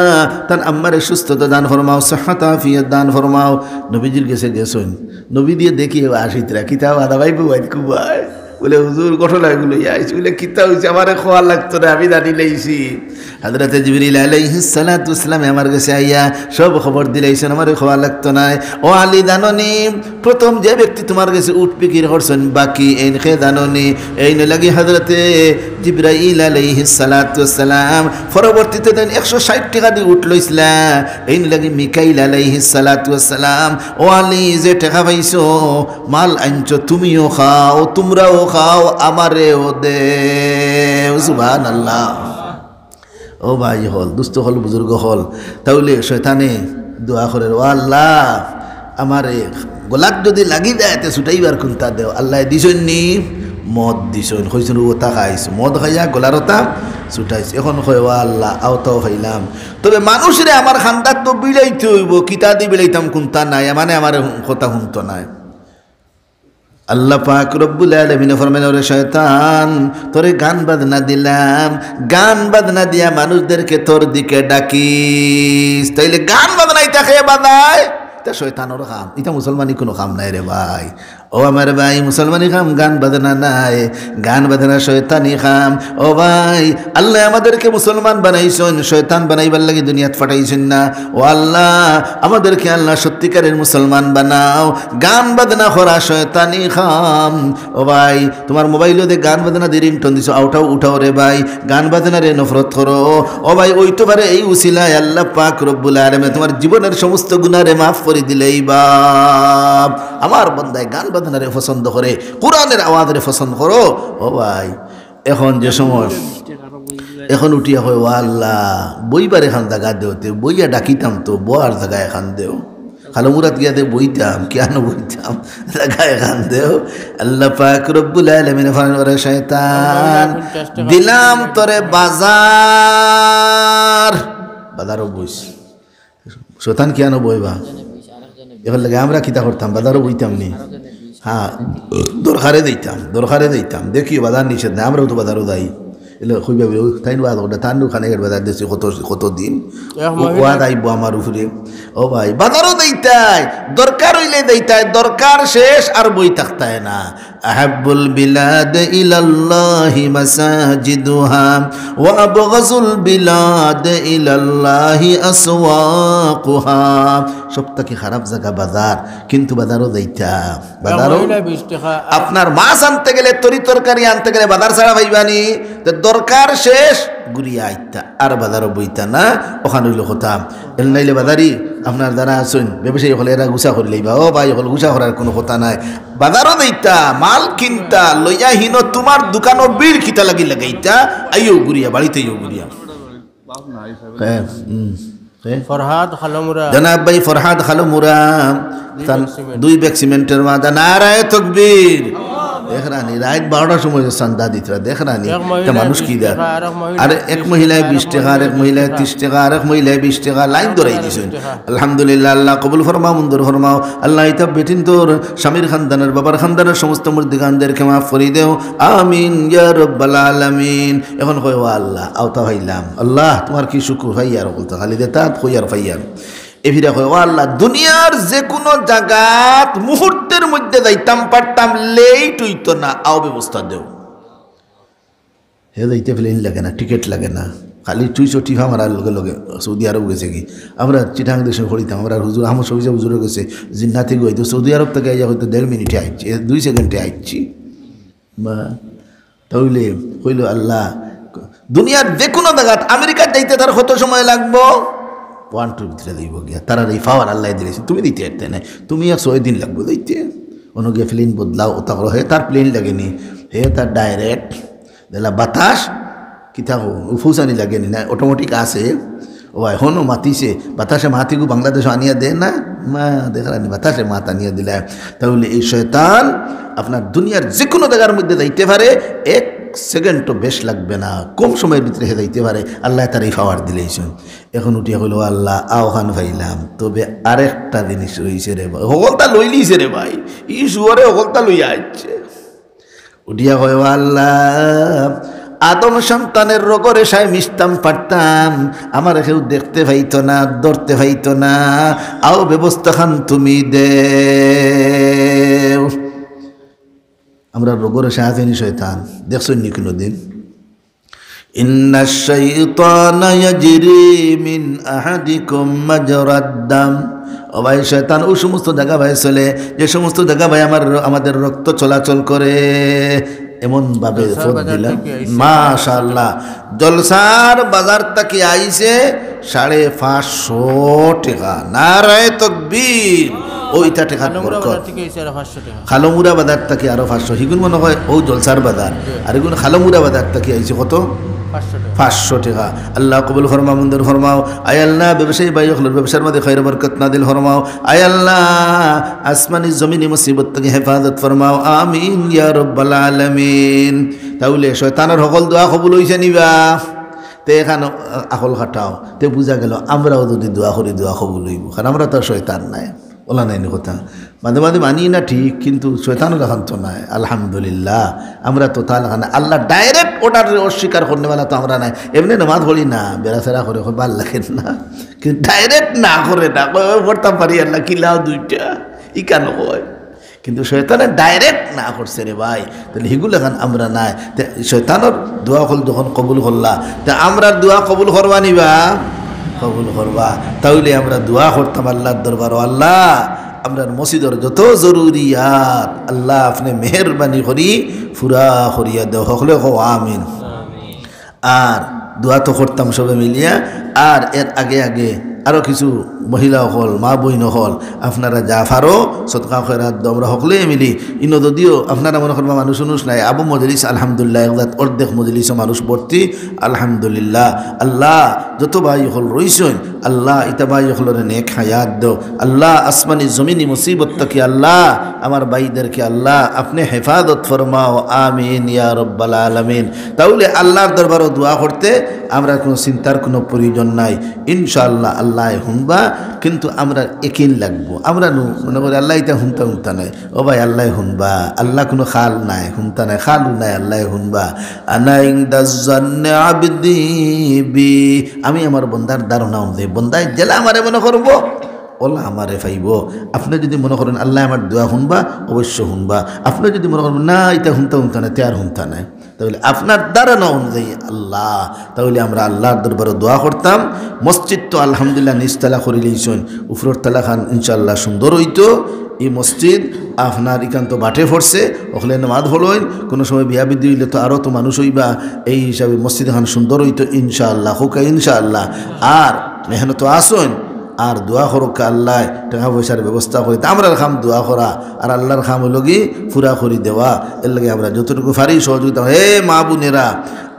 তার আম্মারে সুস্থতা দান ফরমাও সিহত আফিয়ত দান ফরমাও। নবীজির কাছে গেছেন নবী দিয়ে দেখিয়ে আসিতরা কিতাব আদা ভাই বুয়াই কুবাই বলে হুজুর ঘটনা এগুলো আইছি বলে কিতা হয়েছে আমার খোয়া লাগতো না আমি জানি লাইছি। হযরত জিবরিল আলাইহিস সালাতু ওয়াসসালাম আমার কাছে আইয়া সব খবর দিলাইছেন আমার খোয়া লাগতো না। ও আলী জাননি প্রথম যে ব্যক্তি তোমার কাছে উট বিক্রি করছেন বাকি এই খে জাননি এই লাগি হযরতে জিবরাইল আলাইহিস সালাতু ওয়াসসালাম পরবর্তীতে দেন 160 টাকা দিয়ে উট লইছিলা এই লাগি মিকাইল আলাইহিস সালাতু ওয়াসসালাম ও আলী যে টাকা পাইছো মাল আনছো তুমিও খাও তোমরাও খাও আমারেও দে সুবহানাল্লাহ। ও ভাই হল দুস্থ হল বুজুর্গ হল তাহলে শয়তানে দোয়া করে ও আল্লাহ আমারে গোলাপ যদি লাগি যায় তে ছুটাইবার কোনটা দেও আল্লাহ দিছেন নি মদ দিছেন কইছেন ওটা খাইছ মদ খাইয়া গোলারতা ছুটাইছে এখন কয় ও আল্লাহ আওতাও খাইলাম তবে মানুষরে আমার খান্দার তো বিলাইতে হইব কিতা দি বিলাইতাম কোনটা নাই মানে আমার কথা শুনতো নাই। আল্লাহ পাক রব্বুল আলামিন ফরমালেন ওরে শয়তান তোরে গান বাজনা দিলাম গান বাজনা দিয়া মানুষদেরকে তোর দিকে ডাকিস তাইলে গান বাজনা ইটা খেয়ে বাজায় তা শয়তানের কাম এটা মুসলমানি কোনো কাম নাই রে ভাই। ও আমার ভাই মুসলমানি খাম গান বাজনা নাই, গান বাজনা শয়তানি খাম। ও ভাই আল্লাহ আমাদেরকে মুসলমান বানাইছেন, শয়তান বানাইবার লাগি দুনিয়াত পাঠাইছেন না। ও আল্লাহ আমাদেরকে আল্লাহ সত্যিকারের মুসলমান বানাও, গান বাজনা করা শয়তানি খাম। ও ভাই তোমার মোবাইলে যে গান বাজনা দিয়ে রিংটোন দিছো, আউটাও উঠাও রে ভাই, গান বাজনা রে নফরত করো। ও ভাই ওইটো পারে এই উসিলায় আল্লাহ পাক রব্বুল আলামিন তোমার জীবনের সমস্ত গুনাহরে মাফ করে দিলেই বাপ। আমার বন্দায় গান বাজনারে পছন্দ করে, কোরআনের আওয়াজরে পছন্দ করো। ও ভাই এখন যে সময় এখন উঠিয়া হয় ও আল্লাহ বইবার এখান জায়গা দেওতে, বইয়া ডাকিতাম তো বয়ার জায়গায় এখান দেও, খালমুরাত গিয়া দে বইতাম, কেন বইতাম, জায়গা এখান দেও। আল্লাহ পাক রব্বুল আলামিন ফরমান করে শয়তান দিলাম তোরে বাজার, বাজারও বইস। শয়তান কেন বইবা এবার লাগে আমরা কিতা করতাম, বাজারও বইতাম নি। হ্যাঁ দরকারে দিতাম দেখি বাজার নিষেধ নাই, আমরাও তো বাজারও যাই। এলে খুঁজবে তাই বাদ ওটা তার ওখানে বাজার দিয়েছি কত দিন ওয়াদ আইব আমার উপরে। ও ভাই বাজারও দেইতাই, দরকার হইলে দেইতাই, দরকার শেষ আর বই থাকতায় না। আহাব্বুল বিলাদ ইলাল্লাহি মাসাজিদুহা ওয়া আবগাযুল বিলাদ ইলাল্লাহি আসওয়াকুহা। সবথেকে খারাপ জায়গা বাজার, কিন্তু বাজারও দেইতা, বাজারও আপনার মাছ আনতে গেলে তরি তরকারি আনতে গেলে বাজার ছাড়া পাইবানি, দরকার শেষ ঘুরিয়া আইতা আর বাজারও বইতা না, ওখানে হইল কথা। এল নাইলে বাজারি আপনার দ্বারা আসুন ব্যবসায়ী হলে এরা গুছা করে লইবা। ও ভাই হল গুছা করার কোনো কথা নাই, বাজারও দেইতা মাল কিনতা লইয়া হিনো তোমার দোকানও বীর খিতা লাগি লাগাইতা, আইও ঘুরিয়া বাড়িতেইও ঘুরিয়া। ফরহাদ খালমুরা, জনাব ভাই ফরহাদ খালমুরা 2 ব্যাগ সিমেন্টের মাদা, নারায়ে তাকবীর। দেখ রানি রাত 12টার সময় চান্দা দিতরা, দেখ রানি একটা মানুষ কি দেয়। আর এক মহিলায় 20 টাকা, আর এক মহিলায় 30 টাকা, আর এক মহিলায় 20 টাকা লাইন ধরাই দিয়েছেন। আলহামদুলিল্লাহ, আল্লাহ কবুল ফরমাও, মঞ্জুর ফরমাও। আল্লাহ ইতা বেটিন তোর স্বামীর খানদানের বাবার খানদানের সমস্ত মুর্দিগানদেরকে মাফ করে দেও, আমিন ইয়া রাব্বাল আলামিন। এখন কই ও আল্লাহ আওতা হইলাম, আল্লাহ তোমার কি শুকর ভাইয়ার বলতে খালি দেতা কইয়ার ভাইয়ার এভিরা কয় ও আল্লাহ দুনিয়ার যে কোনো জায়গাত মুহূর্তের মধ্যে যাইতাম পারতাম, লেট হইতো না, আও ব্যবস্থা দেও। হে যাইতে প্লেন লাগে না, টিকিট লাগে না, খালি চুইশো টিফা মারার লগে লগে সৌদি আরব গেছে কি। আমরা চিটাং দেশে পড়িতাম, আমরা হুজুর আমার সবিজা হুজুরে গেছে জিন্নাতি গই তো সৌদি আরব থেকে আইয়া হয়তো 1.5 মিনিটে আইছি, 2 সেকেন্ডে আইছি। বা তাহলে কইল আল্লাহ দুনিয়ার যে কোনো জায়গাত আমেরিকার যাইতে তার কত সময় লাগবো, 1-2 ভিতরে দিব গিয়া, তারা এই পাওয়ার আল্লাহ দিয়েছে, তুমি দিতে পারতে না, তুমি আর 6 দিন লাগবো দিতে। অন্য গিয়ে প্লেন বদলাও ওটা করো, হে তার প্লেন লাগেনি, হে তার ডাইরেক্ট দিলা বাতাস কি থাকো ফুসানি লাগেনি না, অটোমেটিক আসে। ও এখনও মাতিছে বাতাসে মাতিগু বাংলাদেশ আনিয়া দেয় না, মা দেখানি বাতাসে মাত আনিয়া দিলা। তাহলে এই শয়তান আপনার দুনিয়ার যে কোনো জায়গার মধ্যে যাইতে পারে, 1 সেকেন্ডও বেশ লাগবে না, কম সময়ের ভিতরে হে যাইতে পারে। আল্লাহ তার এই পাওয়ার দিলেইছেন। এখন উঠিয়া হইল আল্লাহ আওহান ভাইলাম, তবে আরেকটা জিনিস রয়েছে রে ভাই, হকলতা লই লিছে রে ভাই, ই শুয়ারে হকলতা লইয়া আসছে। উঠিয়া হয় আল্লাহ আদম সন্তানের রোগরে সাই মিশতাম পারতাম, আমার কেউ দেখতে পাইতো না, ধরতে পাইতো না, আও ব্যবস্থা খান তুমি দেও। আমরা রোগরে সাহায্যনি শয়তান দেখছো নি কোনোদিন? ইন্নাশ শাইতানা ইয়াজরি মিন আহাদিকুম মাজরাদ দাম। ও ভাই শয়তান ওই সমস্ত জায়গা ভাই চলে যে সমস্ত জায়গা ভাই আমাদের রক্ত চলাচল করে, এমনভাবে ফোন দিলাম মাশাআল্লাহ। জলসার বাজার থেকে আইছে 550 টাকা, নারায়ে তাকবীর। ওইটা টাকা খালমুরা বাজার থেকে আরো 500, হিগুন মনে হয় ও জলসার বাজার, আর এগুলো খালমুরা বাজার থেকে আইছে কত 500 টাকা। আল্লাহ কবুল ফরমাও, মঞ্জুর ফরমাও। আয় আল্লাহ ব্যবসায়ী ভাই হলের ব্যবসার মধ্যে খৈর বরকত নাদিল ফরমাও। আয় আল্লাহ আসমানি জমিনি মুসিবত থেকে হেফাজত ফরমাও, আমিন ইয়া রাব্বাল আলামিন। তাহলে শয়তানের সকল দোয়া কবুল হইছে নিবা, তে এখানে আকল খাটাও, তে বুঝা গেল আমরাও যদি দোয়া করি দোয়া কবুল হইব, কারণ আমরা তো শয়তান নাই, ওলা নাই কথা। মাঝে মাঝে মানি না ঠিক, কিন্তু শয়তানও দেখান তো নাই। আলহামদুলিল্লাহ আমরা তো তাহলে আল্লাহ ডাইরেক্ট ওটার অস্বীকার করনেওয়ালা তো আমরা নাই। এমনি নামাজ পড়ি না, বেড়াফেরা করে ভাল লাগেন না, কিন্তু ডাইরেক্ট না করে না পড়তাম পারি আল্লাহ কিলাও 2টা ই কেন হয়, কিন্তু শয়তানে ডাইরেক্ট না করছে রে ভাই, তাহলে হিগুলো এখন আমরা নাই। শয়তানের দোয়া হল যখন কবুল করলা, তা আমরা দোয়া কবুল করবা নিবা, কবুল করবা। তাহলে আমরা দোয়া করতাম আল্লাহর দরবার, আল্লাহ আমরা মসজিদের যত জরুরিয়াত আল্লাহ আপনি মেহরবানি করি ফুরা করিয়া দেও, হলে হো আমিন। আর দোয়া তো করতাম সবে মিলিয়া। আর এর আগে আগে আরও কিছু মহিলা হল, মা বইন হল, আপনারা যা ফারো সদকা খয়রাত আমরা সকলে মিলি ইনো যদিও আপনারা মনে করবা মানুষ অনুষ নাই, আবু মজলিস আলহামদুলিল্লাহ অর্ধেক মজলিসও মানুষ ভর্তি আলহামদুলিল্লাহ। আল্লাহ যত ভাই হল রইছেন আল্লাহ ইতা ভাই হলের নেক হায়াত দো আল্লাহ, আসমানি জমিনি মুসিবত থেকে আল্লাহ আমার ভাইদেরকে আল্লাহ আপনি হেফাজত ফরমাও, আমিন ইয়া রব্বাল আলামিন। তাহলে আল্লাহর দরবারও দোয়া করতে আমরা কোনো চিন্তার কোনো প্রয়োজন নাই, ইনশাআল্লাহ আল্লাহ হুনবা। কিন্তু আমরা একিন লাগবো, আমরা মনে করি আল্লাহ এটা হুনতা নাই, ও ভাই আল্লাহ হুনবা, আল্লাহ কোনো খাল নাই, হুনতা নাই, খালু নাই, আল্লাহ হুনবা। আনা ইনদা জান্নি আবদি বি, আমি আমার বন্দার ধারণা অনুযায়ী বন্দায় জেলা আমারে মনে করবো ওলা আমারে পাইব। আপনি যদি মনে করেন আল্লাহ আমার দোয়া শুনবা, অবশ্য শুনবা। আপনি যদি মনে করেন না এটা হুনতা নাই, তে আর হুনতা নাই, তাহলে আপনার ধারণা অনুযায়ী আল্লাহ, তাহলে আমরা আল্লাহর দরবারে দোয়া করতাম। মসজিদ তো আলহামদুলিল্লাহ নিচতলা করে লইছেন, উপরের তলা খান ইনশাআল্লাহ সুন্দর হইতো। এই মসজিদ আপনার একান্ত বাটে পড়ছে, ওখানে নামাজ হলইন, কোনো সময় বিয়া বিদ্যি হইলে তো আরও তো মানুষ হইবা, এই হিসাবে মসজিদ খান সুন্দর হইতো ইনশাআল্লাহ, হোক ইনশাআল্লাহ। আর মেহনত আসুন আর দোয়া করুক আল্লাহ টাকা পয়সার ব্যবস্থা করি, আমরা খাম দোয়া করা আর আল্লাহর খাম হইল কি ফুরা করি দেওয়া। এর লাগে আমরা যতটুকু পারি সহযোগিতা। হে মা বোনেরা,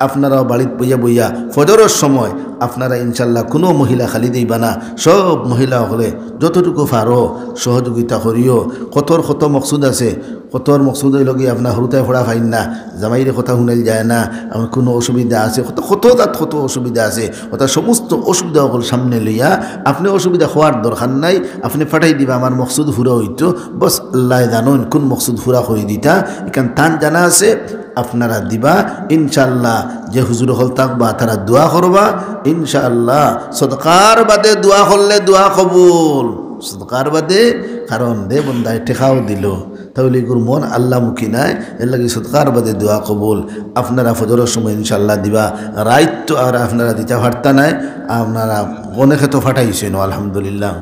আপনারাও বাড়িতে বইয়া বইয়া ফজরের সময় আপনারা ইনশাল্লাহ কোনো মহিলা খালি দিইবা না, সব মহিলা হলে যতটুকু পারো সহযোগিতা করিও। কত মকসুদ আছে, কতর মকসুদ হইল কি আপনার হরুতায় ফোড়া ফাইন না, জামাইরে কথা শুনাইল যায় না, আমার কোনো অসুবিধা আছে, কত অসুবিধা আছে, অর্থাৎ সমস্ত অসুবিধা সকল সামনে লইয়া আপনি অসুবিধা হওয়ার দরকার নাই, আপনি পাঠাই দিবা আমার মকসুদ ফুরা হইতো, বস আল্লাহ জানুন কোন মকসুদ ফুরা করে দিতা, এখান তান জানা আছে আপনারা দিবা ইনশাআল্লাহ। যে হুজুর হল থাকবা তারা দোয়া করবা ইনশাআল্লাহ। সদকার বাদে দোয়া করলে দোয়া কবুল, সদকার বাদে, কারণ দে বন্দায় টেকাও দিল, তাহলে এগুর মন আল্লাহমুখী নাই, এর লাগে সদকার বাদে দোয়া কবুল। আপনারা ফজরের সময় ইনশাআল্লাহ দিবা, রাইত তো আর আপনারা দিতে পারতা নাই, আপনারা অনেকে তো ফাটাইছেন আলহামদুলিল্লাহ।